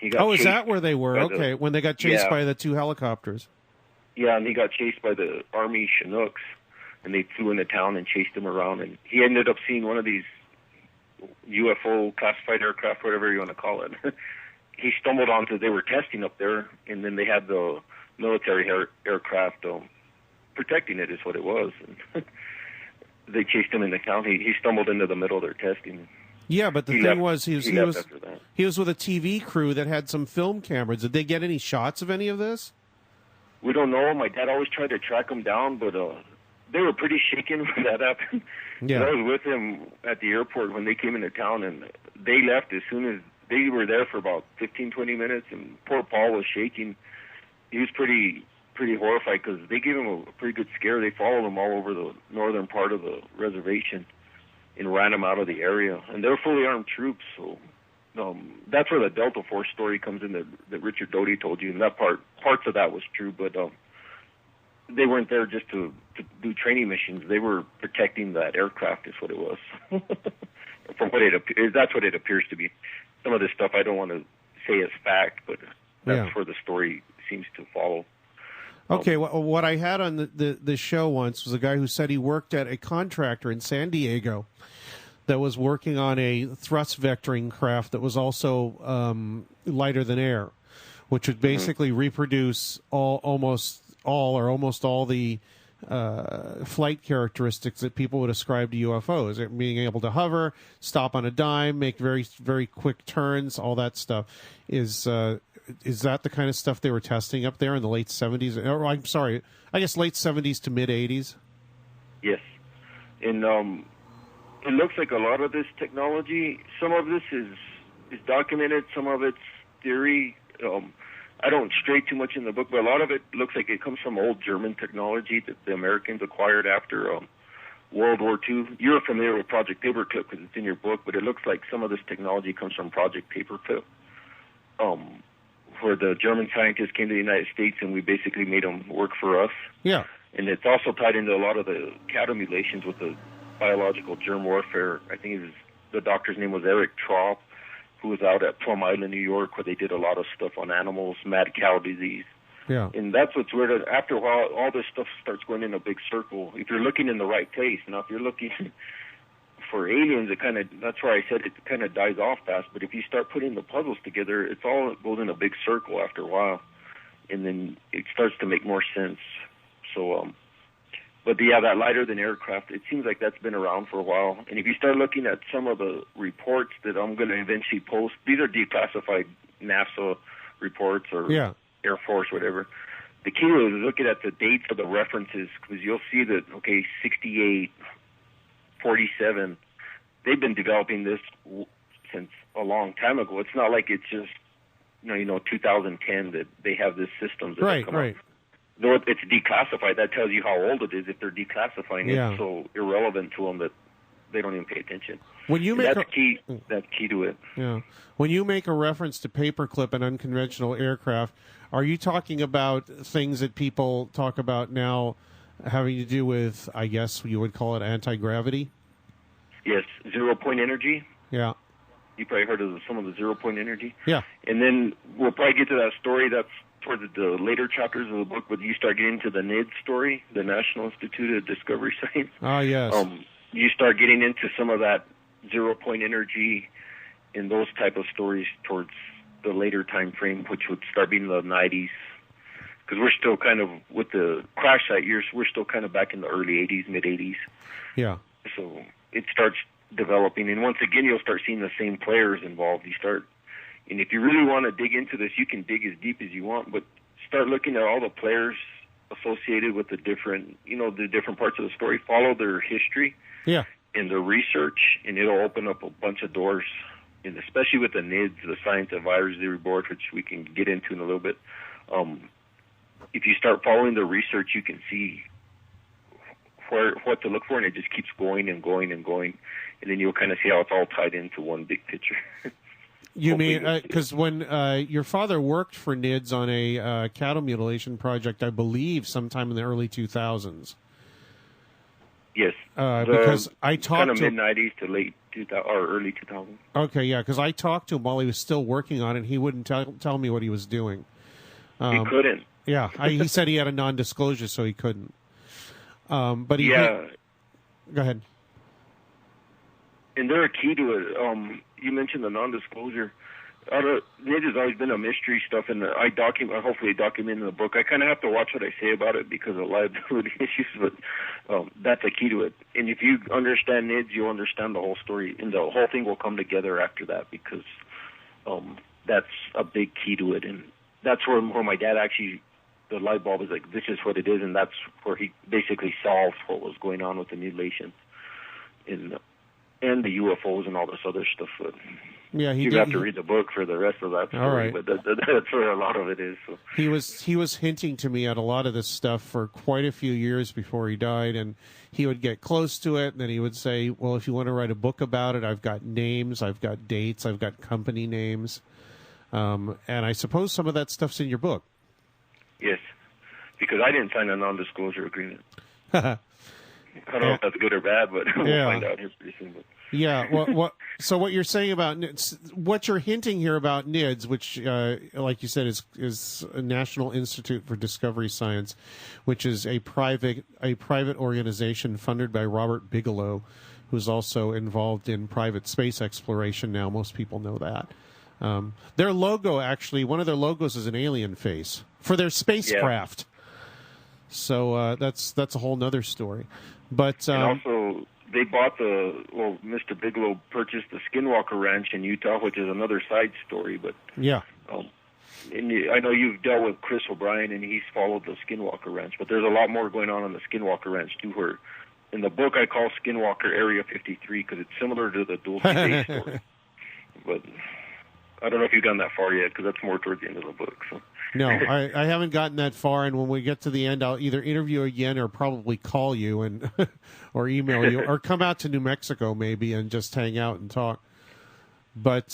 Is that where they were? Okay, when they got chased by the two helicopters. Yeah, and he got chased by the Army Chinooks, and they flew into town and chased him around. And he ended up seeing one of these UFO classified aircraft, whatever you want to call it. He stumbled onto, they were testing up there, and then they had the military aircraft protecting it, is what it was. And they chased him into town. He stumbled into the middle of their testing. Yeah, but the thing was, he was with a TV crew that had some film cameras. Did they get any shots of any of this? We don't know. My dad always tried to track them down, but they were pretty shaken when that happened. Yeah. I was with him at the airport when they came into town, and they left as soon as they were there for about 15, 20 minutes, and poor Paul was shaking. He was pretty horrified because they gave him a pretty good scare. They followed him all over the northern part of the reservation and ran him out of the area. And they're fully armed troops, so that's where the Delta Force story comes in that Richard Doty told you. And that parts of that was true, but they weren't there just to do training missions. They were protecting that aircraft, is what it was. From what that's what it appears to be. Some of this stuff I don't want to say is fact, but that's where the story seems to follow. Okay, what I had on the show once was a guy who said he worked at a contractor in San Diego that was working on a thrust vectoring craft that was also lighter than air, which would basically reproduce almost all the flight characteristics that people would ascribe to UFOs. It being able to hover, stop on a dime, make very, very quick turns, all that stuff. Is that the kind of stuff they were testing up there in the late 70s? Or, I'm sorry, I guess late 70s to mid 80s? Yes. And it looks like a lot of this technology, some of this is documented, some of it's theory. I don't stray too much in the book, but a lot of it looks like it comes from old German technology that the Americans acquired after World War II. You're familiar with Project Paperclip because it's in your book, but it looks like some of this technology comes from Project Paperclip. Where the German scientists came to the United States and we basically made them work for us. Yeah. And it's also tied into a lot of the cattle mutilations with the biological germ warfare. I think the doctor's name was Eric Trop, who was out at Plum Island, New York, where they did a lot of stuff on animals, mad cow disease. Yeah. And that's what's weird. After a while, all this stuff starts going in a big circle. If you're looking in the right place, now if you're looking for aliens, that's why I said it kind of dies off fast. But if you start putting the puzzles together, it goes in a big circle after a while, and then it starts to make more sense. So, but yeah, that lighter than aircraft, it seems like that's been around for a while. And if you start looking at some of the reports that I'm going to eventually post, these are declassified NASA reports or Air Force, whatever. The key is looking at the dates of the references, because you'll see that 68. 47, they've been developing this since a long time ago. It's not like it's just 2010 that they have this systems that come up. Though it's declassified, that tells you how old it is. If they're declassifying it, it's so irrelevant to them that they don't even pay attention. When you make that's key to it. Yeah. When you make a reference to paperclip and unconventional aircraft, are you talking about things that people talk about now having to do with, I guess you would call it anti-gravity? Yes, zero-point energy. Yeah. You probably heard of some of the zero-point energy. Yeah. And then we'll probably get to that story that's towards the later chapters of the book, but you start getting to the NID story, the National Institute of Discovery Science. Ah, yes. You start getting into some of that zero-point energy and those type of stories towards the later time frame, which would start being the 90s. Because we're still kind of, with the crash site years, we're still kind of back in the early 80s, mid-80s. Yeah. So it starts developing, and once again, you'll start seeing the same players involved. And if you really want to dig into this, you can dig as deep as you want, but start looking at all the players associated with the different parts of the story. Follow their history and their research, and it'll open up a bunch of doors, and especially with the NIDS, the Science Advisory Board, which we can get into in a little bit. If you start following the research, you can see what to look for, and it just keeps going and going and going, and then you'll kind of see how it's all tied into one big picture. You mean, because when your father worked for NIDS on a cattle mutilation project, I believe sometime in the early 2000s. Yes. Because I talked to him. Kind of mid-90s to late 2000 or early 2000s. Okay, yeah, because I talked to him while he was still working on it, and he wouldn't tell me what he was doing. He couldn't. Yeah, he said he had a non-disclosure, so he couldn't. But he... Yeah. Go ahead. And they're a key to it. You mentioned the non-disclosure. NID has always been a mystery stuff, and hopefully document in the book. I kind of have to watch what I say about it because of liability issues, but that's a key to it. And if you understand NIDS, you'll understand the whole story, and the whole thing will come together after that because that's a big key to it. And that's where my dad actually, the light bulb is like, this is what it is, and that's where he basically solved what was going on with the mutilations and the UFOs and all this other stuff. Yeah, you have to read the book for the rest of that story, all right. But that's where a lot of it is. So. He was hinting to me at a lot of this stuff for quite a few years before he died, and he would get close to it, and then he would say, well, if you want to write a book about it, I've got names, I've got dates, I've got company names, and I suppose some of that stuff's in your book. Yes, because I didn't sign a non-disclosure agreement. I don't know if that's good or bad, but we'll find out here pretty soon. But. Yeah, so what you're saying about what you're hinting here about NIDS, which, like you said, is a National Institute for Discovery Science, which is a private organization funded by Robert Bigelow, who's also involved in private space exploration now. Most people know that. Their logo, actually, one of their logos is an alien face for their spacecraft. Yeah. So that's a whole nother story. But and also, they bought Mr. Bigelow purchased the Skinwalker Ranch in Utah, which is another side story. But yeah, and I know you've dealt with Chris O'Brien, and he's followed the Skinwalker Ranch. But there's a lot more going on the Skinwalker Ranch too. Where in the book I call Skinwalker Area 53 because it's similar to the Dulce Base story. But I don't know if you've gone that far yet because that's more towards the end of the book. So. No, I haven't gotten that far, and when we get to the end, I'll either interview again or probably call you and or email you or come out to New Mexico maybe and just hang out and talk. But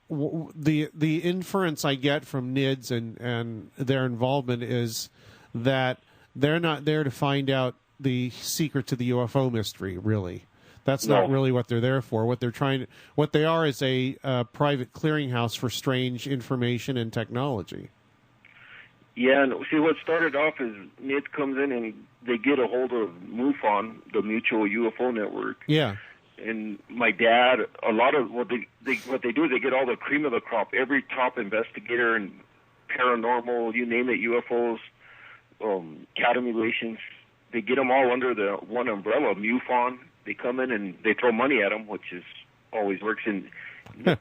the inference I get from NIDS and their involvement is that they're not there to find out the secret to the UFO mystery, really. That's not really what they're there for. What they are is a private clearinghouse for strange information and technology. Yeah, and see what started off is NID comes in and they get a hold of MUFON, the Mutual UFO Network. Yeah. And my dad, a lot of what they do is they get all the cream of the crop, every top investigator and paranormal, you name it, UFOs, cattle mutilations. They get them all under the one umbrella, MUFON. They come in and they throw money at them, which always works. And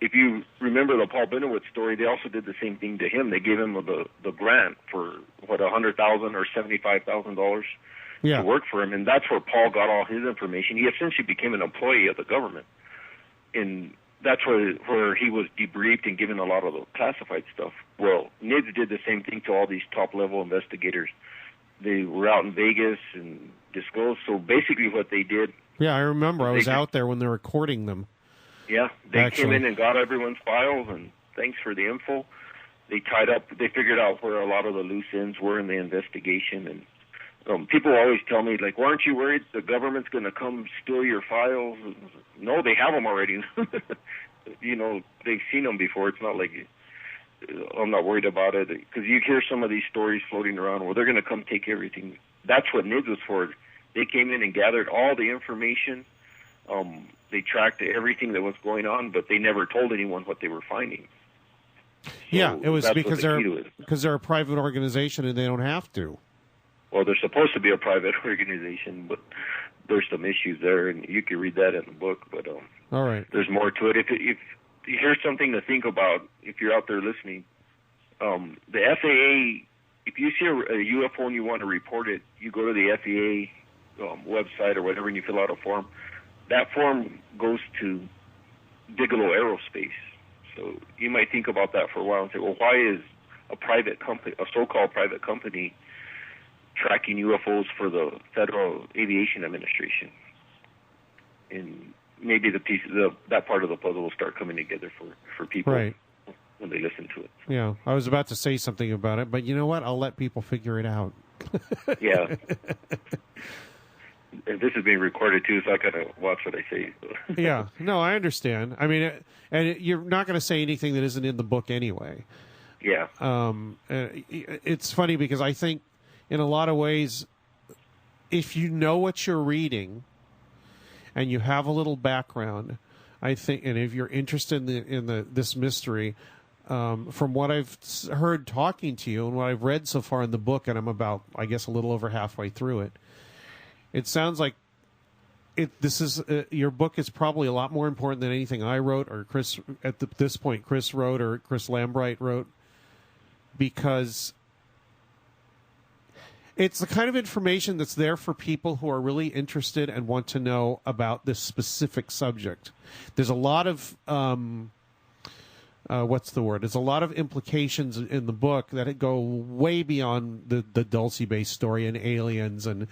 if you remember the Paul Bennewitz story, they also did the same thing to him. They gave him the grant for $100,000 or $75,000 to work for him, and that's where Paul got all his information. He essentially became an employee of the government. And that's where he was debriefed and given a lot of the classified stuff. Well, NIDS did the same thing to all these top-level investigators. They were out in Vegas and disclosed. So basically what they did... Yeah, I remember. I was out there when they were recording them. Yeah, they came in and got everyone's files, and thanks for the info. They figured out where a lot of the loose ends were in the investigation, and people always tell me, like, well, aren't you worried the government's going to come steal your files? No, they have them already. You know, they've seen them before. It's not like I'm not worried about it, because you hear some of these stories floating around, well, they're going to come take everything. That's what NIDS was for. They came in and gathered all the information. They tracked everything that was going on, but they never told anyone what they were finding. So yeah, it was because they're a private organization and they don't have to. Well, they're supposed to be a private organization, but there's some issues there, and you can read that in the book. But all right, there's more to it. If here's something to think about, if you're out there listening, the FAA. If you see a UFO and you want to report it, you go to the FAA website or whatever, and you fill out a form. That form goes to Bigelow Aerospace. So you might think about that for a while and say, well, why is a private company, a so-called private company, tracking UFOs for the Federal Aviation Administration? And maybe that part of the puzzle will start coming together for people when they listen to it. Yeah, I was about to say something about it, but you know what? I'll let people figure it out. Yeah. And this is being recorded too, so I gotta watch what I say. Yeah, no, I understand. I mean, and you're not going to say anything that isn't in the book anyway. Yeah. It's funny because I think, in a lot of ways, if you know what you're reading, and you have a little background, I think, and if you're interested in this mystery, from what I've heard talking to you and what I've read so far in the book, and I'm about, I guess, a little over halfway through it. It sounds like your book is probably a lot more important than anything I wrote or Chris wrote or Chris Lambright wrote, because it's the kind of information that's there for people who are really interested and want to know about this specific subject. There's a lot of There's a lot of implications in the book that go way beyond the Dulce Base story and aliens and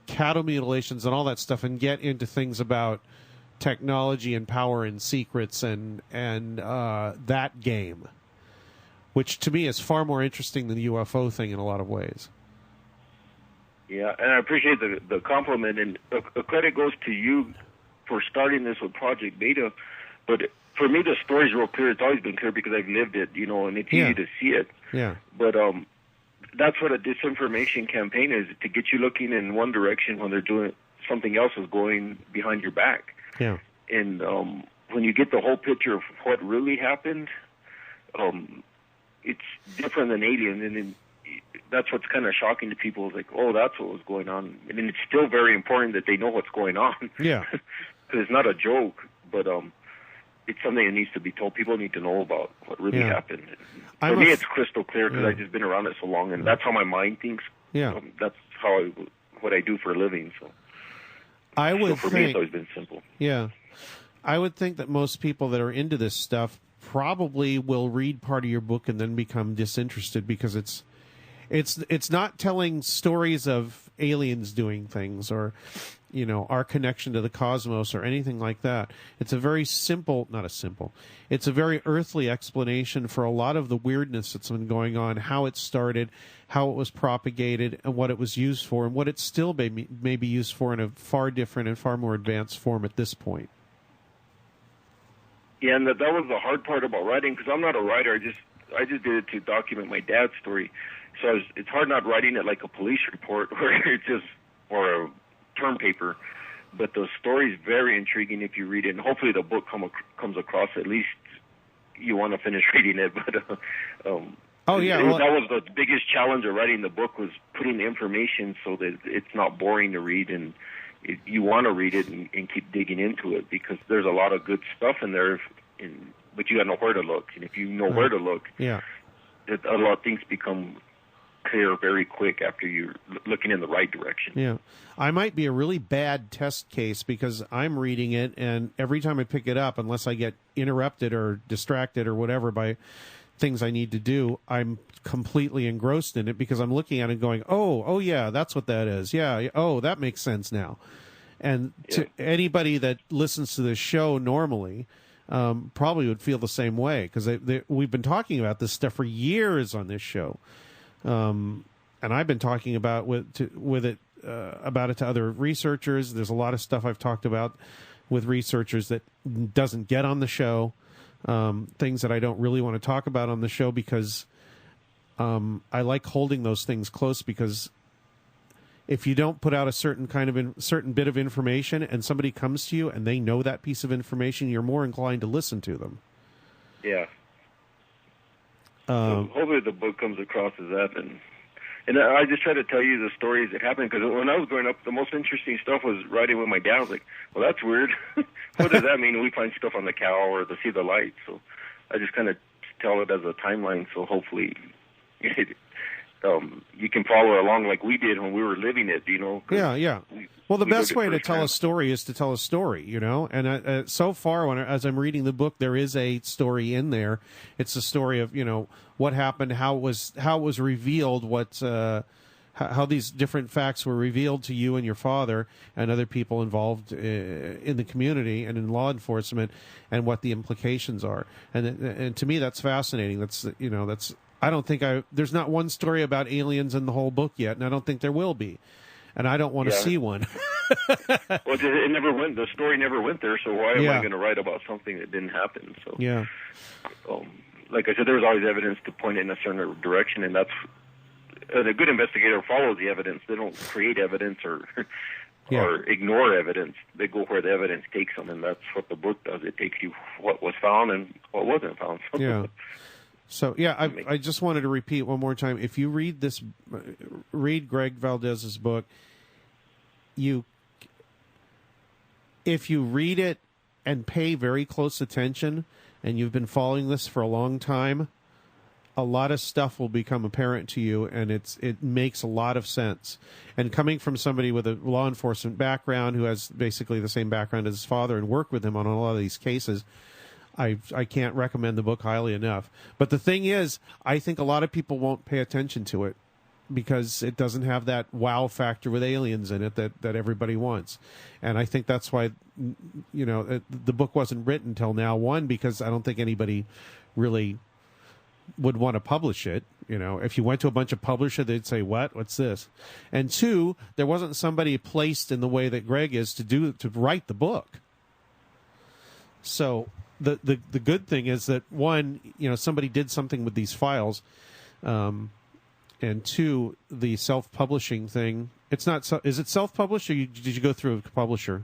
cattle mutilations and all that stuff, and get into things about technology and power and secrets and that game, which to me is far more interesting than the UFO thing in a lot of ways. Yeah, and I appreciate the compliment, and a credit goes to you for starting this with Project Beta. But for me, the story's real clear. It's always been clear because I've lived it, and it's easy to see it. Yeah. But that's what a disinformation campaign is, to get you looking in one direction when they're doing something else is going behind your back. Yeah. And when you get the whole picture of what really happened, it's different than aliens. And then that's what's kind of shocking to people, is like, oh, that's what was going on. I mean, it's still very important that they know what's going on. Yeah. Because it's not a joke, but it's something that needs to be told. People need to know about what really happened. For me, it's crystal clear because I've just been around it so long, and that's how my mind thinks. Yeah. That's what I do for a living. So, for me, it's always been simple. Yeah. I would think that most people that are into this stuff probably will read part of your book and then become disinterested, because it's not telling stories of aliens doing things or, our connection to the cosmos or anything like that. It's a very it's a very earthly explanation for a lot of the weirdness that's been going on, how it started, how it was propagated, and what it was used for, and what it still may be used for in a far different and far more advanced form at this point. Yeah, and that was the hard part about writing, because I'm not a writer. I just did it to document my dad's story. So it's hard not writing it like a police report or a term paper. But the story is very intriguing if you read it, and hopefully the book comes across. At least you want to finish reading it. But that was the biggest challenge of writing the book, was putting the information so that it's not boring to read, and you want to read it and keep digging into it, because there's a lot of good stuff in there. But you got to know where to look, and if you know where to look, a lot of things become clear very quick after you're looking in the right direction. Yeah. I might be a really bad test case because I'm reading it, and every time I pick it up, unless I get interrupted or distracted or whatever by things I need to do, I'm completely engrossed in it because I'm looking at it going, oh yeah, that's what that is. Yeah, oh, that makes sense now. And to anybody that listens to this show normally probably would feel the same way because we've been talking about this stuff for years on this show. And I've been talking about about it to other researchers. There's a lot of stuff I've talked about with researchers that doesn't get on the show, things that I don't really want to talk about on the show because I like holding those things close because if you don't put out a certain bit of information and somebody comes to you and they know that piece of information, you're more inclined to listen to them. Yeah. So hopefully the book comes across as that, and I just try to tell you the stories that happened because when I was growing up, the most interesting stuff was riding with my dad. I was like, well, that's weird. What does that mean? We find stuff on the cow or to see the light. So I just kind of tell it as a timeline. So hopefully, you can follow along like we did when we were living it. Yeah. Well, the best way to tell a story is to tell a story, And so far, as I'm reading the book, there is a story in there. It's a story of what happened, how it was revealed, how these different facts were revealed to you and your father and other people involved in the community and in law enforcement, and what the implications are. And to me, that's fascinating. That's I don't think there's not one story about aliens in the whole book yet, and I don't think there will be. And I don't want to see one. Well, it never went. The story never went there. So why am I going to write about something that didn't happen? So like I said, there's always evidence to point in a certain direction, and that's a good investigator follows the evidence. They don't create evidence or ignore evidence. They go where the evidence takes them, and that's what the book does. It takes you what was found and what wasn't found. Yeah. So, I just wanted to repeat one more time. If you read Greg Valdez's book, if you read it and pay very close attention, and you've been following this for a long time, a lot of stuff will become apparent to you, and it makes a lot of sense. And coming from somebody with a law enforcement background who has basically the same background as his father and worked with him on a lot of these cases, I can't recommend the book highly enough. But the thing is, I think a lot of people won't pay attention to it because it doesn't have that wow factor with aliens in it that everybody wants. And I think that's why, the book wasn't written till now. One, because I don't think anybody really would want to publish it. If you went to a bunch of publishers, they'd say, what's this? And two, there wasn't somebody placed in the way that Greg is to write the book. So the good thing is that one, somebody did something with these files, and two, the self-publishing thing. It's not. Is it self-published, or did you go through a publisher?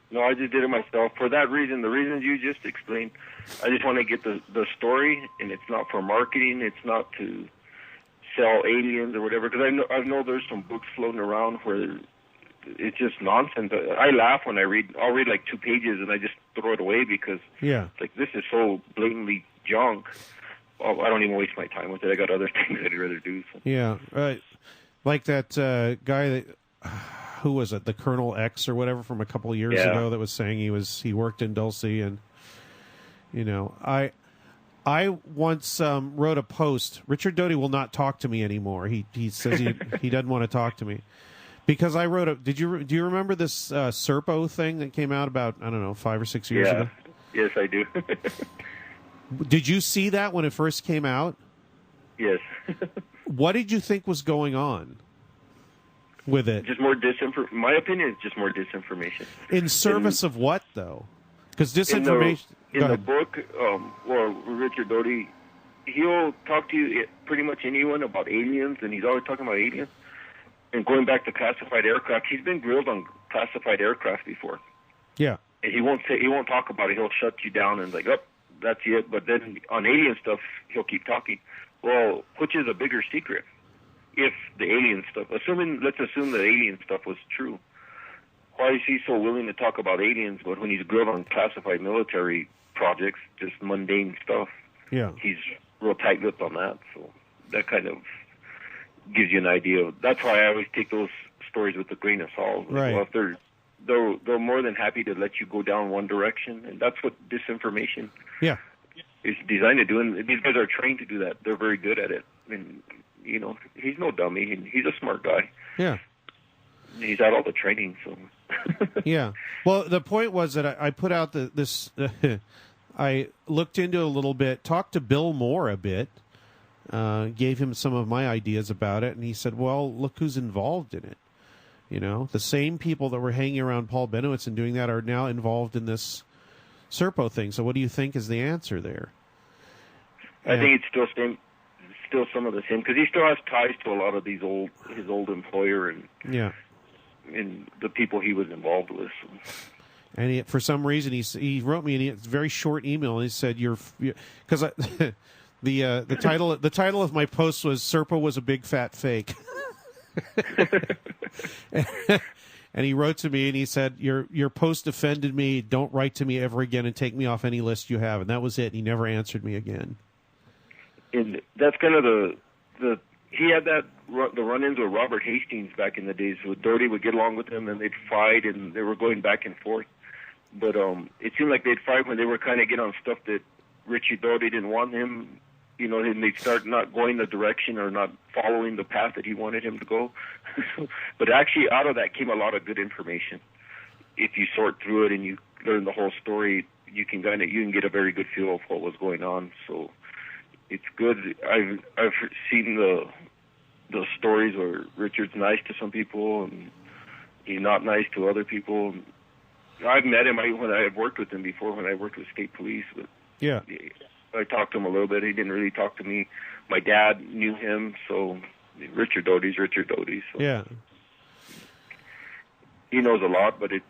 No, I just did it myself. For that reason, the reasons you just explained, I just want to get the story, and it's not for marketing. It's not to sell aliens or whatever. Because I know there's some books floating around where it's just nonsense. I laugh when I read. I'll read like 2 pages and I just throw it away because like this is so blatantly junk. Well, I don't even waste my time with it. I got other things I'd rather do. So. Yeah, right. Like that guy that who was it? The Colonel X or whatever from a couple of years ago that was saying he worked in Dulce, and I once wrote a post. Richard Doty will not talk to me anymore. He says he doesn't want to talk to me. Because I wrote do you remember this Serpo thing that came out about, I don't know, 5 or 6 years ago? Yes, I do. Did you see that when it first came out? Yes. What did you think was going on with it? Just more my opinion is just more disinformation. In service of what, though? Because disinformation... In the book, Richard Doty, he'll talk to you, pretty much anyone, about aliens, and he's always talking about aliens. And going back to classified aircraft, he's been grilled on classified aircraft before. Yeah. And he won't talk about it. He'll shut you down and like, that's it. But then on alien stuff, he'll keep talking. Well, which is a bigger secret? If the alien stuff, let's assume the alien stuff was true. Why is he so willing to talk about aliens, but when he's grilled on classified military projects, just mundane stuff, he's real tight-lipped on that. So that kind of gives you an idea. That's why I always take those stories with a grain of salt. Right. Well, if they're more than happy to let you go down one direction, and that's what disinformation is designed to do. And these guys are trained to do that. They're very good at it. And you know, he's no dummy. He's a smart guy. Yeah. He's had all the training. So. Yeah. Well, the point was that I put out this. I looked into it a little bit, talked to Bill Moore a bit, gave him some of my ideas about it, and he said, "Well, look who's involved in it. You know, the same people that were hanging around Paul Bennewitz and doing that are now involved in this Serpo thing. So, what do you think is the answer there?" I think it's still some of the same, because he still has ties to a lot of his old employer and the people he was involved with. So. And for some reason he wrote me a very short email and he said because the title of my post was "Serpo was a big fat fake." And he wrote to me and he said, your post offended me. Don't write to me ever again and take me off any list you have. And that was it. He never answered me again. And that's kind of he had the run-ins with Robert Hastings back in the days. So Doherty would get along with him and they'd fight, and they were going back and forth. But it seemed like they'd fight when they were kind of getting on stuff that Richie Doherty didn't want him, you know, and they'd start not going the direction or not following the path that he wanted him to go. But actually out of that came a lot of good information. If you sort through it and you learn the whole story, you can get a very good feel of what was going on. So it's good. I've seen the stories where Richard's nice to some people and he's not nice to other people. I've met him when I had worked with him before, when I worked with state police. But yeah, I talked to him a little bit. He didn't really talk to me. My dad knew him, so Richard Doherty's Richard Doherty. So. Yeah. He knows a lot, but it's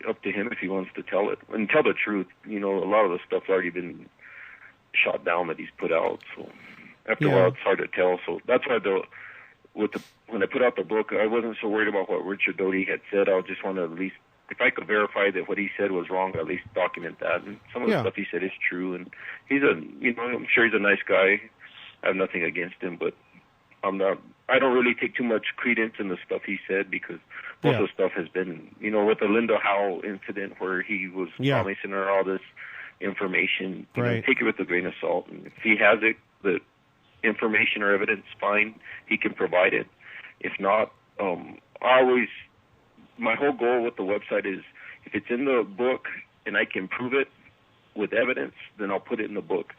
up to him if he wants to tell it and tell the truth. You know, a lot of the stuff's already been shot down that he's put out. So after a while, it's hard to tell. So that's why when I put out the book, I wasn't so worried about what Richard Doherty had said. I just want to at least, if I could verify that what he said was wrong, at least document that. And some of the stuff he said is true. And I'm sure he's a nice guy. I have nothing against him, but I don't really take too much credence in the stuff he said, because most of the stuff has been, with the Linda Howell incident where he was promising her all this information. Take it with a grain of salt. And if he has it, the information or evidence, fine, he can provide it. If not, my whole goal with the website is, if it's in the book and I can prove it with evidence, then I'll put it in the book.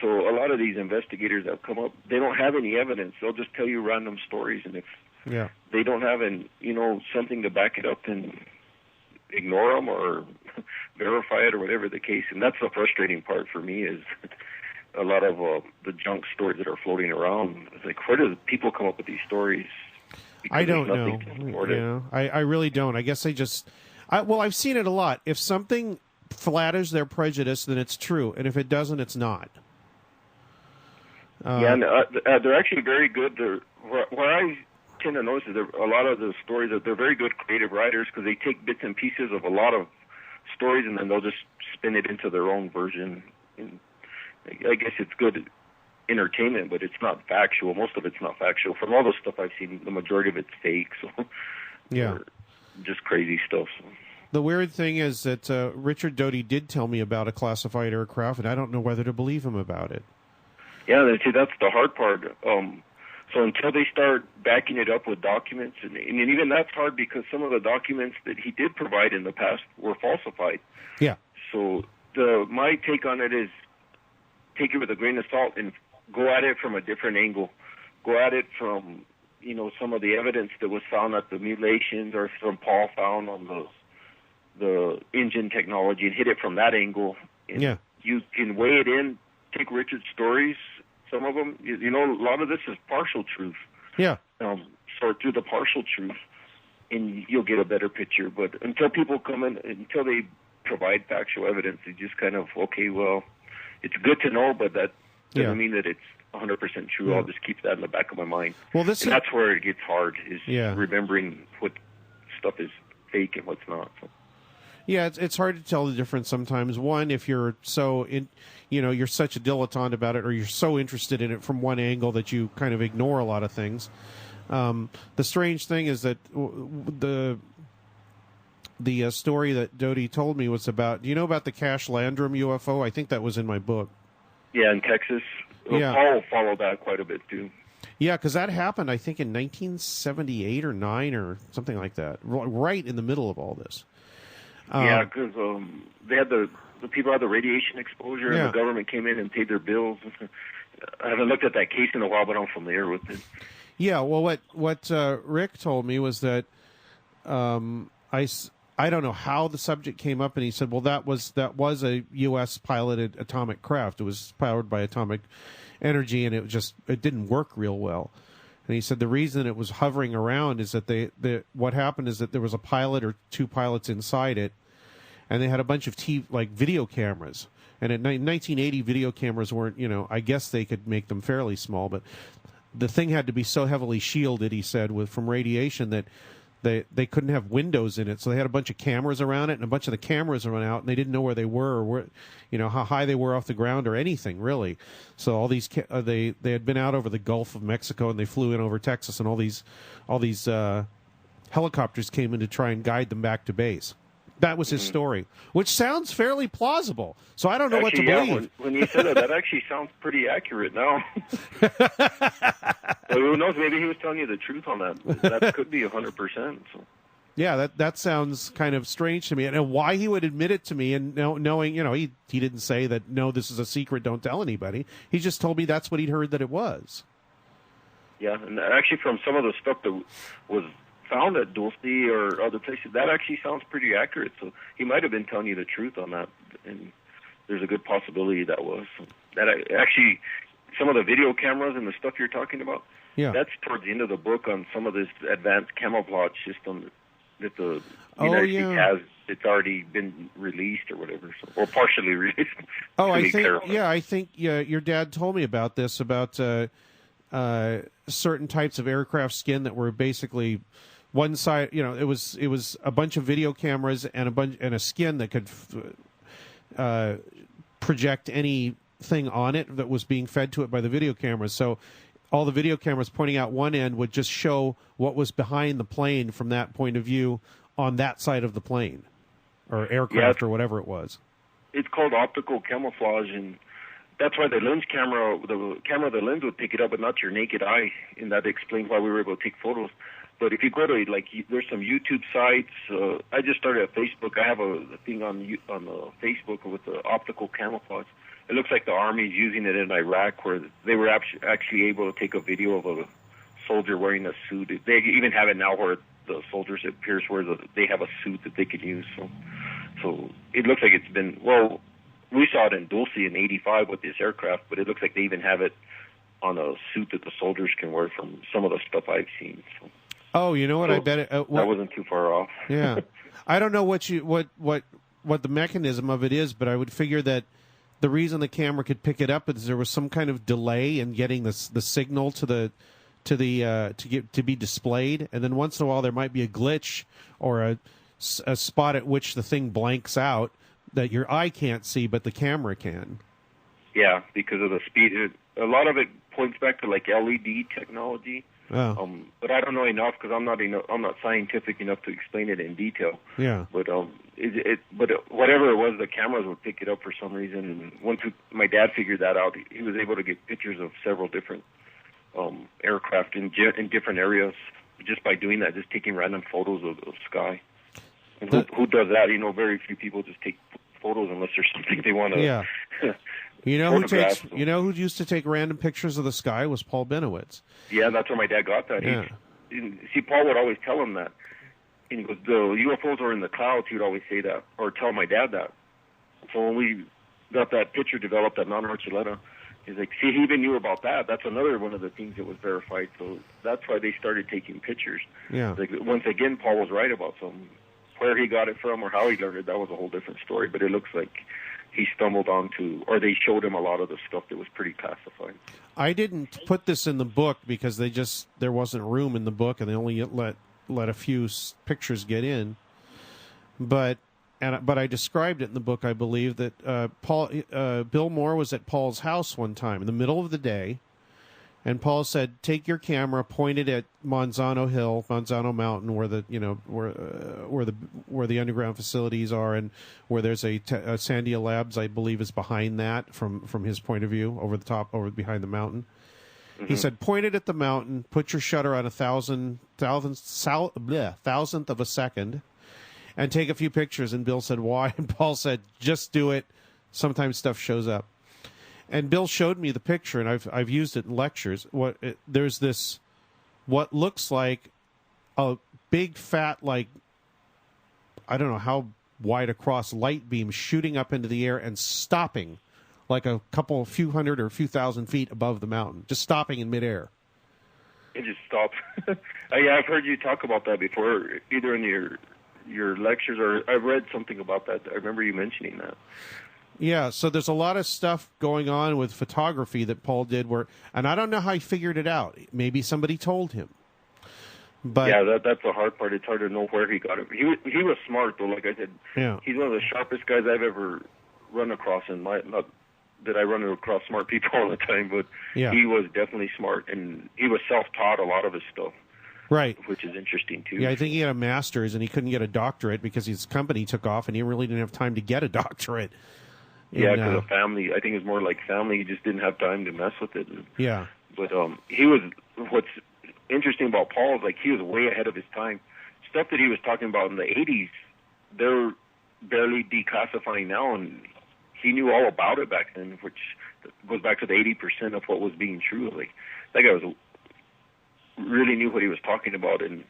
So a lot of these investigators that come up, they don't have any evidence. They'll just tell you random stories, and if they don't have something to back it up, then ignore them or verify it or whatever the case. And that's the frustrating part for me, is a lot of the junk stories that are floating around. It's like, where do people come up with these stories? I don't know. I really don't. I guess I've seen it a lot. If something flatters their prejudice, then it's true, and if it doesn't, it's not. And they're actually very good. Where I tend to notice is a lot of the stories that they're very good creative writers, because they take bits and pieces of a lot of stories and then they'll just spin it into their own version. And I guess it's good entertainment, but it's not factual. Most of it's not factual. From all the stuff I've seen, the majority of it's fake. So just crazy stuff. So. The weird thing is that Richard Doherty did tell me about a classified aircraft, and I don't know whether to believe him about it. Yeah, that's the hard part. So until they start backing it up with documents, and even that's hard, because some of the documents that he did provide in the past were falsified. Yeah. So my take on it is, take it with a grain of salt and go at it from a different angle. Go at it from, some of the evidence that was found at the mutilations, or from Paul found on the engine technology, and hit it from that angle. And you can weigh it in. Take Richard's stories, some of them, a lot of this is partial truth. Yeah. Sort through the partial truth, and you'll get a better picture. But until people come in, until they provide factual evidence, they just kind of, okay, well, it's good to know, but that doesn't mean that it's 100% true. Yeah. I'll just keep that in the back of my mind. Well, that's where it gets hard, is remembering what stuff is fake and what's not. So. Yeah, it's hard to tell the difference sometimes. One, if you're you're such a dilettante about it, or you're so interested in it from one angle that you kind of ignore a lot of things. The strange thing is that the story that Dodie told me was about. Do you know about the Cash Landrum UFO? I think that was in my book. Yeah, in Texas. Yeah. Paul followed that quite a bit too. Yeah, because that happened, I think, in 1978 or 9 or something like that, right in the middle of all this. Yeah, because they had the people had the radiation exposure, and the government came in and paid their bills. I haven't looked at that case in a while, but I'm familiar with it. Yeah, well, what Rick told me was that I don't know how the subject came up, and he said, well, that was a U.S. piloted atomic craft. It was powered by atomic energy, and it didn't work real well. And he said the reason it was hovering around is that what happened is that there was a pilot or two pilots inside it, and they had a bunch of video cameras. And in 1980, video cameras weren't, I guess they could make them fairly small, but the thing had to be so heavily shielded, he said, from radiation that they couldn't have windows in it. So they had a bunch of cameras around it, and a bunch of the cameras run out, and they didn't know where they were or how high they were off the ground or anything, really. So all these they had been out over the Gulf of Mexico, and they flew in over Texas, and all these helicopters came in to try and guide them back to base. That was his story, which sounds fairly plausible. So I don't know what to believe. When you said that actually sounds pretty accurate now. Well, who knows? Maybe he was telling you the truth on that. That could be 100%. So. Yeah, that sounds kind of strange to me. And why he would admit it to me, and knowing, he didn't say that, no, this is a secret, don't tell anybody. He just told me that's what he'd heard that it was. Yeah, and actually from some of the stuff that was found at Dulce or other places, that actually sounds pretty accurate. So he might have been telling you the truth on that, and there's a good possibility that was. That actually, some of the video cameras and the stuff you're talking about, that's towards the end of the book on some of this advanced camouflage system that the United States has. It's already been released or whatever, or partially released. I think your dad told me about this, about certain types of aircraft skin that were basically one side, it was a bunch of video cameras and a skin that could project anything on it that was being fed to it by the video cameras. So all the video cameras pointing out one end would just show what was behind the plane from that point of view on that side of the plane or aircraft or whatever it was. It's called optical camouflage, and that's why the camera of the lens would pick it up, but not your naked eye, and that explains why we were able to take photos. But if you go to, there's some YouTube sites. I just started a Facebook. I have a thing on Facebook with the optical camouflage. It looks like the Army's using it in Iraq, where they were actually able to take a video of a soldier wearing a suit. They even have it now where the soldiers, it appears, where they have a suit that they could use. So it looks like it's been, we saw it in Dulce in '85 with this aircraft, but it looks like they even have it on a suit that the soldiers can wear from some of the stuff I've seen. So. Oh, you know what? I bet that wasn't too far off. Yeah, I don't know what the mechanism of it is, but I would figure that the reason the camera could pick it up is there was some kind of delay in getting the signal to be displayed, and then once in a while there might be a glitch or a spot at which the thing blanks out that your eye can't see, but the camera can. Yeah, because of the speed. A lot of it points back to LED technology. Oh. But I don't know enough because I'm not scientific enough to explain it in detail. Yeah. But whatever it was, the cameras would pick it up for some reason. And once my dad figured that out, he was able to get pictures of several different aircraft in different areas just by doing that, just taking random photos of the sky. And who does that? Very few people just take photos unless there's something they want to. Yeah. Who used to take random pictures of the sky was Paul Bennewitz. Yeah, that's where my dad got that. Yeah. See, Paul would always tell him that. And he goes, the UFOs are in the clouds. He would always say that, or tell my dad that. So when we got that picture developed at Mount Archuleta, he's like, see, he even knew about that. That's another one of the things that was verified. So that's why they started taking pictures. Yeah. Once again, Paul was right about something. Where he got it from or how he learned it, that was a whole different story. But it looks like he stumbled onto, or they showed him a lot of the stuff that was pretty classified. I didn't put this in the book because there wasn't room in the book, and they only let a few pictures get in. But I described it in the book. I believe that Bill Moore was at Paul's house one time in the middle of the day, And Paul said, take your camera, point it at Monzano Mountain, where the where the underground facilities are, and where there's a Sandia Labs, I believe, is behind that from his point of view, over behind the mountain. Mm-hmm. He said, point it at the mountain, put your shutter on 1,000th of a second, and take a few pictures. And Bill said, why? And Paul said, just do it. Sometimes stuff shows up. And Bill showed me the picture, and I've used it in lectures. There's this, what looks like a big fat, like, I don't know how wide across light beam shooting up into the air and stopping like a few hundred or a few thousand feet above the mountain, just stopping in midair. It just stopped. Yeah, I've heard you talk about that before, either in your lectures or I've read something about that. I remember you mentioning that. Yeah, so there's a lot of stuff going on with photography that Paul did and I don't know how he figured it out. Maybe somebody told him. But yeah, that's the hard part. It's hard to know where he got it. He was smart, though. Like I said, yeah. He's one of the sharpest guys I've ever run across not that I run across smart people all the time, but yeah. He was definitely smart, and he was self-taught a lot of his stuff. Right. Which is interesting, too. Yeah, I think he had a master's, and he couldn't get a doctorate because his company took off, and he really didn't have time to get a doctorate. Yeah, because of family. I think it's more like family. He just didn't have time to mess with it. Yeah. But what's interesting about Paul is, like, he was way ahead of his time. Stuff that he was talking about in the 80s, they're barely declassifying now, and he knew all about it back then, which goes back to the 80% of what was being true. Like, that guy really knew what he was talking about, and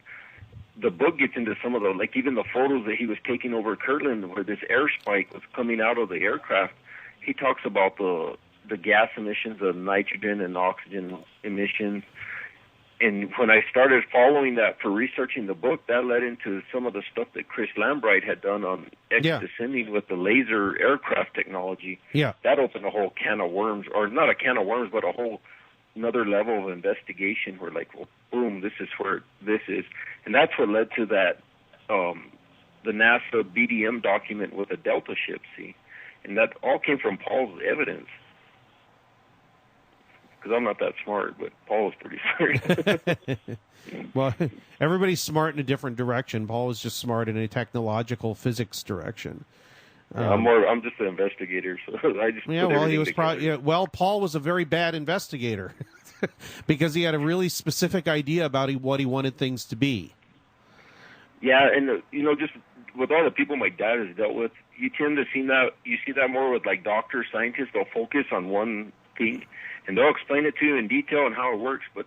the book gets into some of the, like, even the photos that he was taking over Kirtland where this air spike was coming out of the aircraft. He talks about the gas emissions, the nitrogen and oxygen emissions. And when I started following that for researching the book, that led into some of the stuff that Chris Lambright had done on X-descending with the laser aircraft technology. Yeah. That opened a whole can of worms, or not a can of worms, but a whole another level of investigation where, like, well, boom, this is where this is. And that's what led to that, the NASA BDM document with the Delta ship, see? And that all came from Paul's evidence. Because I'm not that smart, but Paul was pretty smart. Well, everybody's smart in a different direction. Paul was just smart in a technological physics direction. I'm just an investigator, so I just he was probably Paul was a very bad investigator because he had a really specific idea about what he wanted things to be. Yeah, and just with all the people my dad has dealt with, you tend to see that more with, like, doctors, scientists. They'll focus on one thing, and they'll explain it to you in detail and how it works, but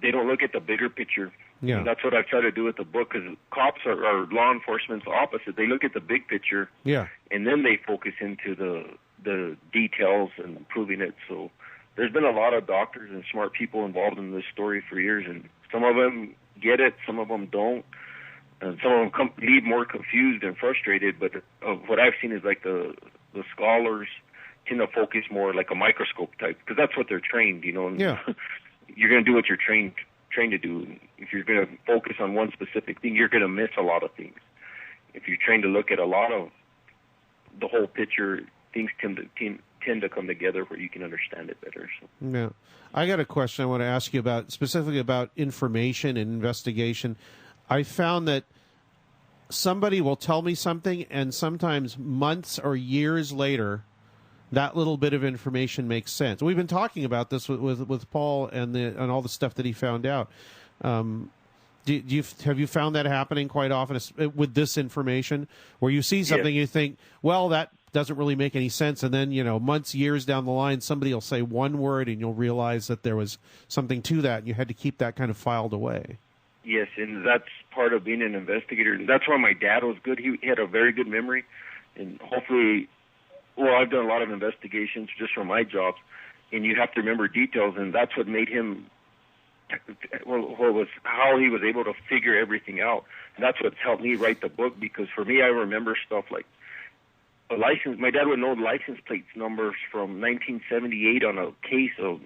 they don't look at the bigger picture. Yeah. And that's what I've tried to do with the book, because cops or law enforcement's opposite. They look at the big picture, yeah, and then they focus into the details and proving it. So there's been a lot of doctors and smart people involved in this story for years, and some of them get it, some of them don't, and some of them leave more confused and frustrated. But what I've seen is, like, the scholars tend to focus more like a microscope type, because that's what they're trained, And yeah. You're going to do what you're trained to do. If you're going to focus on one specific thing, you're going to miss a lot of things. If you're trained to look at a lot of the whole picture, things tend to come together where you can understand it better. So. Yeah. I got a question I want to ask you specifically about information and investigation. I found that somebody will tell me something, and sometimes months or years later, that little bit of information makes sense. We've been talking about this with Paul and all the stuff that he found out. Have you found that happening quite often with this information, where you see something and you think, well, that doesn't really make any sense, and then months, years down the line, somebody will say one word, and you'll realize that there was something to that, and you had to keep that kind of filed away. Yes, and that's part of being an investigator. That's why my dad was good. He had a very good memory, and hopefully. Well, I've done a lot of investigations just for my jobs, and you have to remember details, and that's what made him, how he was able to figure everything out. And that's what's helped me write the book, because for me, I remember stuff like a license. My dad would know the license plate numbers from 1978 on a case of,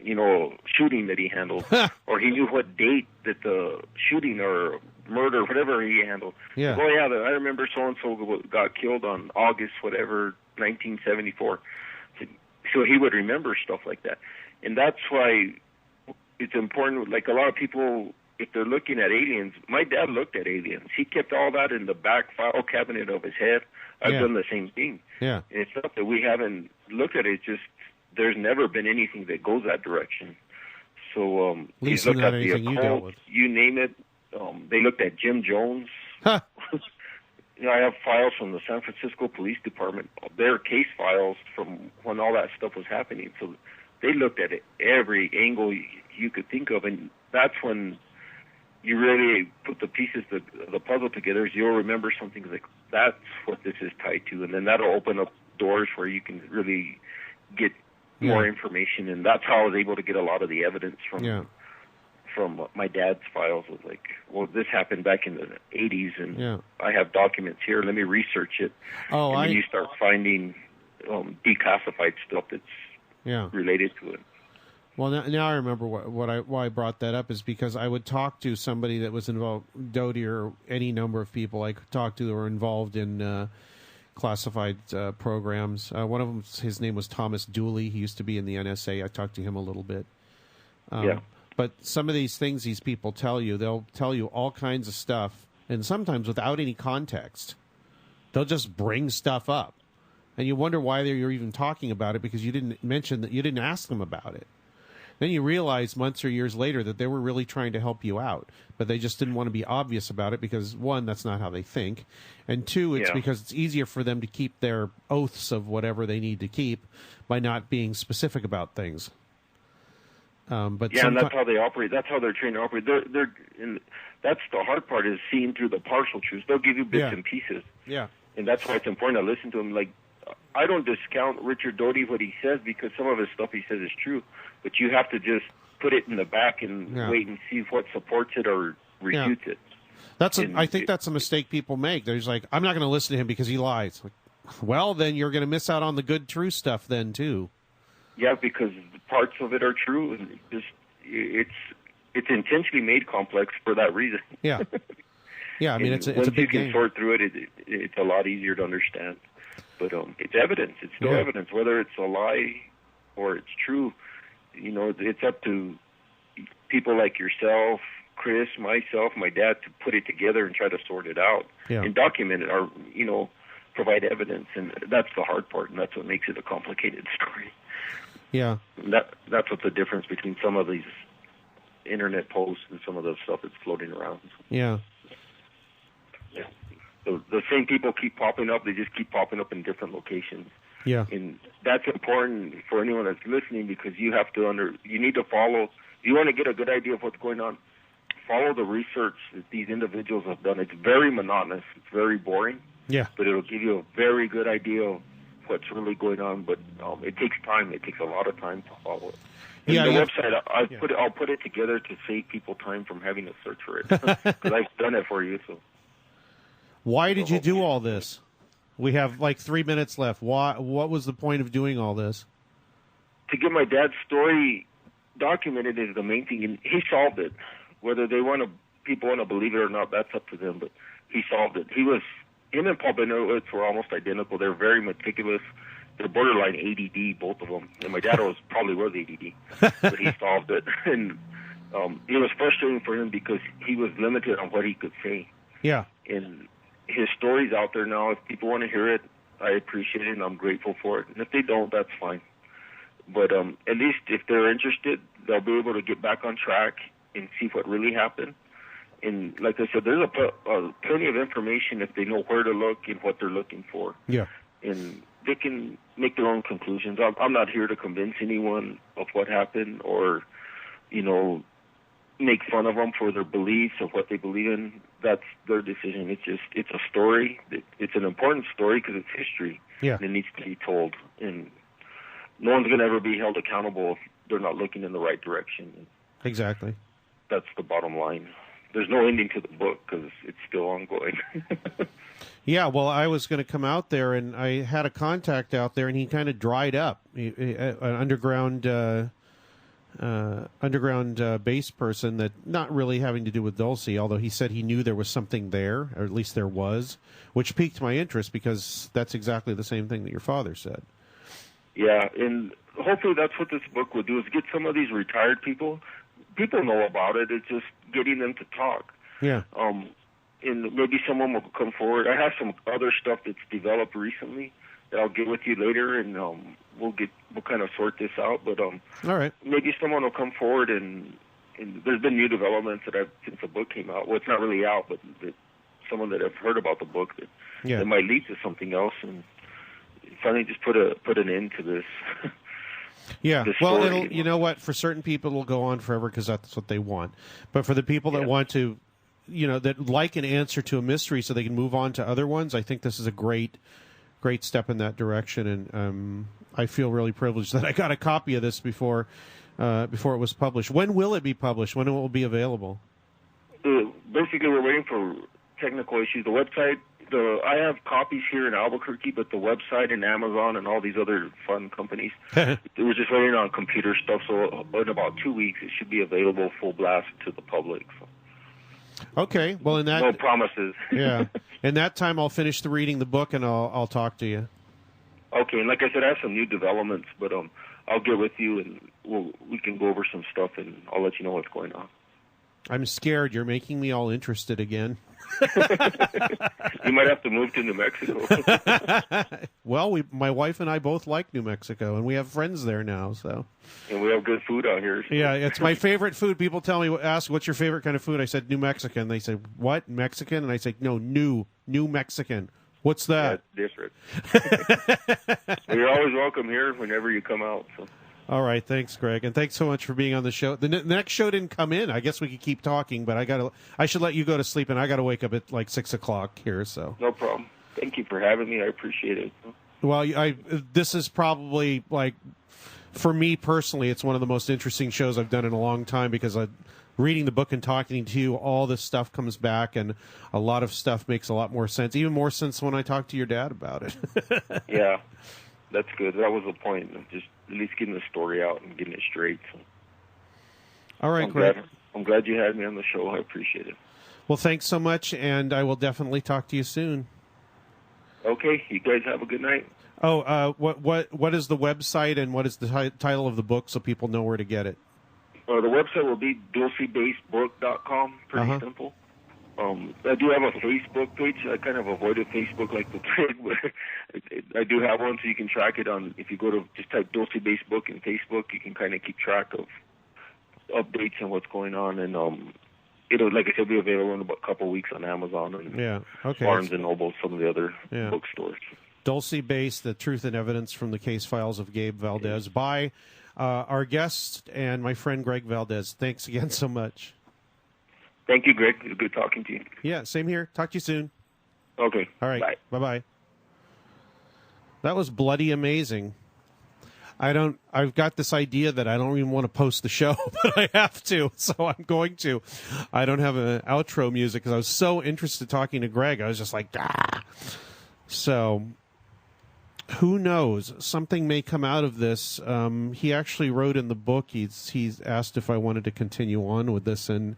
shooting that he handled, or he knew what date that the shooting or murder, whatever he handled. Yeah. Oh, yeah, I remember so-and-so got killed on August, whatever, 1974. So he would remember stuff like that. And that's why it's important. Like a lot of people, if they're looking at aliens, my dad looked at aliens. He kept all that in the back file cabinet of his head. I've done the same thing. Yeah. And it's not that we haven't looked at it. It's just there's never been anything that goes that direction. So at least looked not at the anything you dealt occult, with. you name it. They looked at Jim Jones. Huh. I have files from the San Francisco Police Department, their case files from when all that stuff was happening. So they looked at it every angle you could think of, and that's when you really put the pieces of the puzzle together. You'll remember something like that's what this is tied to, and then that'll open up doors where you can really get more information. And that's how I was able to get a lot of the evidence from my dad's files. Was like, well, this happened back in the 80s, and I have documents here. Let me research it. Oh, and then you start finding declassified stuff that's related to it. Well, now I remember why I brought that up is because I would talk to somebody that was involved, Doty or any number of people I could talk to that were involved in classified programs. One of them, his name was Thomas Dooley. He used to be in the NSA. I talked to him a little bit. But some of these things these people tell you, they'll tell you all kinds of stuff, and sometimes without any context. They'll just bring stuff up. And you wonder why you're even talking about it because you didn't mention that, you didn't ask them about it. Then you realize months or years later that they were really trying to help you out, but they just didn't want to be obvious about it because, one, that's not how they think, and two, it's because it's easier for them to keep their oaths of whatever they need to keep by not being specific about things. But and that's how they operate. That's how they're trained to operate. And that's the hard part, is seeing through the partial truths. They'll give you bits and pieces. Yeah. And that's why it's important to listen to them. Like, I don't discount Richard Doty, what he says, because some of his stuff he says is true. But you have to just put it in the back and wait and see what supports it or refutes it. I think that's a mistake people make. They're just like, I'm not going to listen to him because he lies. Like, well, then you're going to miss out on the good, true stuff then, too. Yeah, because parts of it are true. And it's intentionally made complex for that reason. Yeah. Yeah, I mean, it's a big game. Once you can sort through it, it's a lot easier to understand. But it's evidence. It's still evidence, whether it's a lie or it's true. You know, it's up to people like yourself, Chris, myself, my dad, to put it together and try to sort it out and document it, or, you know, provide evidence. And that's the hard part, and that's what makes it a complicated story. Yeah. And that's what the difference between some of these internet posts and some of the stuff that's floating around. Yeah. Yeah. So the same people keep popping up. They just keep popping up in different locations. Yeah. And that's important for anyone that's listening, because you have to you need to follow. You want to get a good idea of what's going on. Follow the research that these individuals have done. It's very monotonous. It's very boring. Yeah. But it'll give you a very good idea of what's really going on. But it takes time. It takes a lot of time to follow it. And the website, I'll put it together to save people time from having to search for it, because I've done it for you. So. Why did you do all this? We have like 3 minutes left. What was the point of doing all this? To get my dad's story documented is the main thing, and he solved it. Whether people want to believe it or not, that's up to them. But he solved it. Him and Paul Bennewitz were almost identical. They're very meticulous. They're borderline ADD, both of them. And my dad probably was ADD, but he solved it. And it was frustrating for him because he was limited on what he could say. Yeah. And his story's out there now. If people want to hear it, I appreciate it, and I'm grateful for it. And if they don't, that's fine. But at least if they're interested, they'll be able to get back on track and see what really happened. And like I said, there's plenty of information if they know where to look and what they're looking for. Yeah. And they can make their own conclusions. I'm not here to convince anyone of what happened or, you know, make fun of them for their beliefs or what they believe in. That's their decision. It's a story. It's an important story because it's history. Yeah. And it needs to be told. And no one's going to ever be held accountable if they're not looking in the right direction. Exactly. That's the bottom line. There's no ending to the book because it's still ongoing. Yeah, well, I was going to come out there, and I had a contact out there, and he kind of dried up. An underground base person that not really having to do with Dulce, although he said he knew there was something there, or at least there was, which piqued my interest because that's exactly the same thing that your father said. Yeah, and hopefully that's what this book will do, is get some of these retired people people know about it. It's just getting them to talk. Yeah. And maybe someone will come forward. I have some other stuff that's developed recently that I'll get with you later, and we'll kind of sort this out. But all right, maybe someone will come forward, and there's been new developments since the book came out. Well, it's not really out, but someone that I've heard about the book that might lead to something else, and finally just put an end to this. Yeah, this well, story, you know what? For certain people, it'll go on forever because that's what they want. But for the people that want to, that like an answer to a mystery so they can move on to other ones, I think this is a great step in that direction. And I feel really privileged that I got a copy of this before it was published. When will it be published? When will it be available? Basically, we're waiting for technical issues. The website, I have copies here in Albuquerque, but the website and Amazon and all these other fun companies, we're just waiting on computer stuff. So in about 2 weeks, it should be available full blast to the public. So. Okay, well, no promises. Yeah, in that time, I'll finish reading the book and I'll talk to you. Okay, and like I said, I have some new developments, but I'll get with you and we can go over some stuff, and I'll let you know what's going on. I'm scared. You're making me all interested again. You might have to move to New Mexico. Well, my wife and I both like New Mexico, and we have friends there now. So, and we have good food out here. So. Yeah, it's my favorite food. People ask, "What's your favorite kind of food?" I said, "New Mexican." They say, "What, Mexican?" And I say, "No, New Mexican." What's that? That's different. Well, you're always welcome here whenever you come out. So. All right, thanks, Greg, and thanks so much for being on the show. The next show didn't come in. I guess we could keep talking, but I should let you go to sleep, and I got to wake up at like 6 o'clock here. So no problem. Thank you for having me. I appreciate it. Well, this is probably like, for me personally, it's one of the most interesting shows I've done in a long time because reading the book and talking to you, all this stuff comes back, and a lot of stuff makes a lot more sense. Even more sense when I talk to your dad about it. Yeah. That's good. That was the point. Just at least getting the story out and getting it straight. So. All right, Greg. I'm glad you had me on the show. I appreciate it. Well, thanks so much, and I will definitely talk to you soon. Okay. You guys have a good night. Oh, what is the website and what is the title of the book so people know where to get it? The website will be dulcebasebook.com. Pretty simple. I do have a Facebook page. I kind of avoided Facebook like the plague, but I do have one, so you can track it on. If you go to just type Dulce Base Book in Facebook, you can kind of keep track of updates and what's going on. And it'll, like I said, be available in about a couple of weeks on Amazon and Barnes and Noble, some of the other bookstores. Dulce Base: The Truth and Evidence from the Case Files of Gabe Valdez, by our guest and my friend Greg Valdez. Thanks again so much. Thank you, Greg. It was good talking to you. Yeah, same here. Talk to you soon. Okay. All right. Bye. Bye-bye. That was bloody amazing. I've got this idea that I don't even want to post the show, but I have to, so I'm going to. I don't have an outro music because I was so interested talking to Greg. I was just like, ah. So, who knows? Something may come out of this. He actually wrote in the book, he's asked if I wanted to continue on with this, and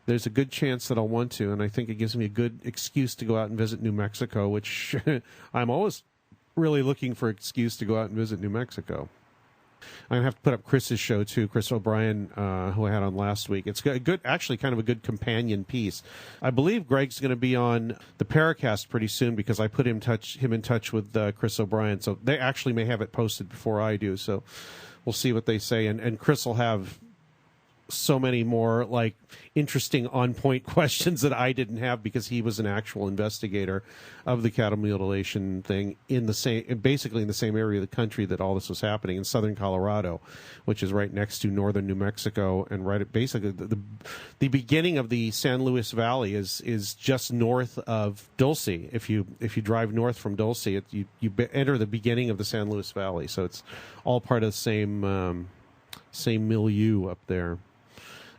there's a good chance that I'll want to, and I think it gives me a good excuse to go out and visit New Mexico, which I'm always really looking for an excuse to go out and visit New Mexico. I'm going to have to put up Chris's show, too, Chris O'Brien, who I had on last week. It's actually kind of a good companion piece. I believe Greg's going to be on the Paracast pretty soon because I put him in touch with Chris O'Brien, so they actually may have it posted before I do, so we'll see what they say, and Chris will have so many more like interesting on-point questions that I didn't have because he was an actual investigator of the cattle mutilation thing basically in the same area of the country that all this was happening, in southern Colorado, which is right next to northern New Mexico, and right at basically the beginning of the San Luis Valley is just north of Dulce. If you drive north from Dulce, you enter the beginning of the San Luis Valley, so it's all part of the same milieu up there.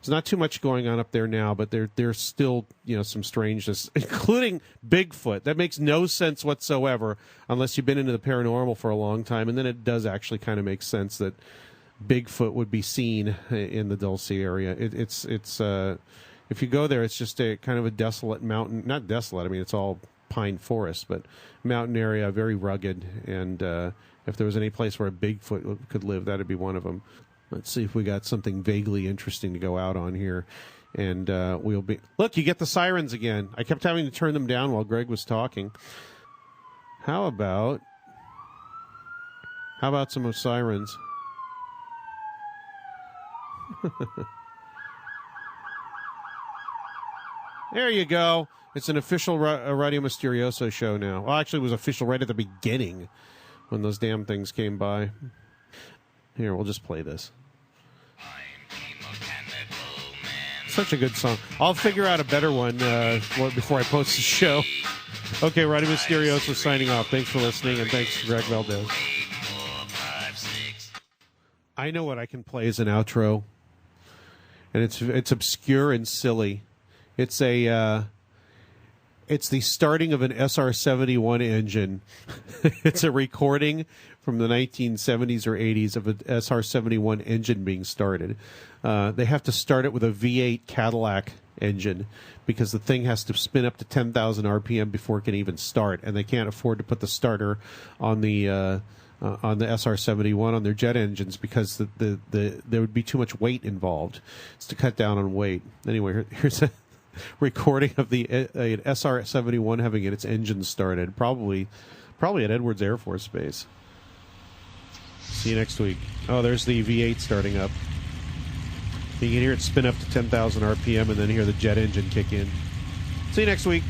There's not too much going on up there now, but there's still some strangeness, including Bigfoot. That makes no sense whatsoever unless you've been into the paranormal for a long time, and then it does actually kind of make sense that Bigfoot would be seen in the Dulce area. It's if you go there, it's just a kind of a desolate mountain. Not desolate. I mean, it's all pine forest, but mountain area, very rugged. And if there was any place where a Bigfoot could live, that'd be one of them. Let's see if we got something vaguely interesting to go out on here. And we'll be... Look, you get the sirens again. I kept having to turn them down while Greg was talking. How about some sirens? There you go. It's an official Radio Mysterioso show now. Well, actually, it was official right at the beginning when those damn things came by. Here, we'll just play this. Such a good song. I'll figure out a better one before I post the show. Okay, Radio Mysterioso signing off. Thanks for listening, and thanks to Greg Valdez. I know what I can play as an outro, and it's obscure and silly. It's the starting of an SR-71 engine. It's a recording from the 1970s or 80s of an SR-71 engine being started. They have to start it with a V8 Cadillac engine because the thing has to spin up to 10,000 RPM before it can even start, and they can't afford to put the starter on the SR-71 on their jet engines because there would be too much weight involved. It's to cut down on weight. Anyway, here's a recording of the an SR-71 having its engine started, probably at Edwards Air Force Base. See you next week. Oh, there's the V8 starting up. You can hear it spin up to 10,000 RPM and then hear the jet engine kick in. See you next week.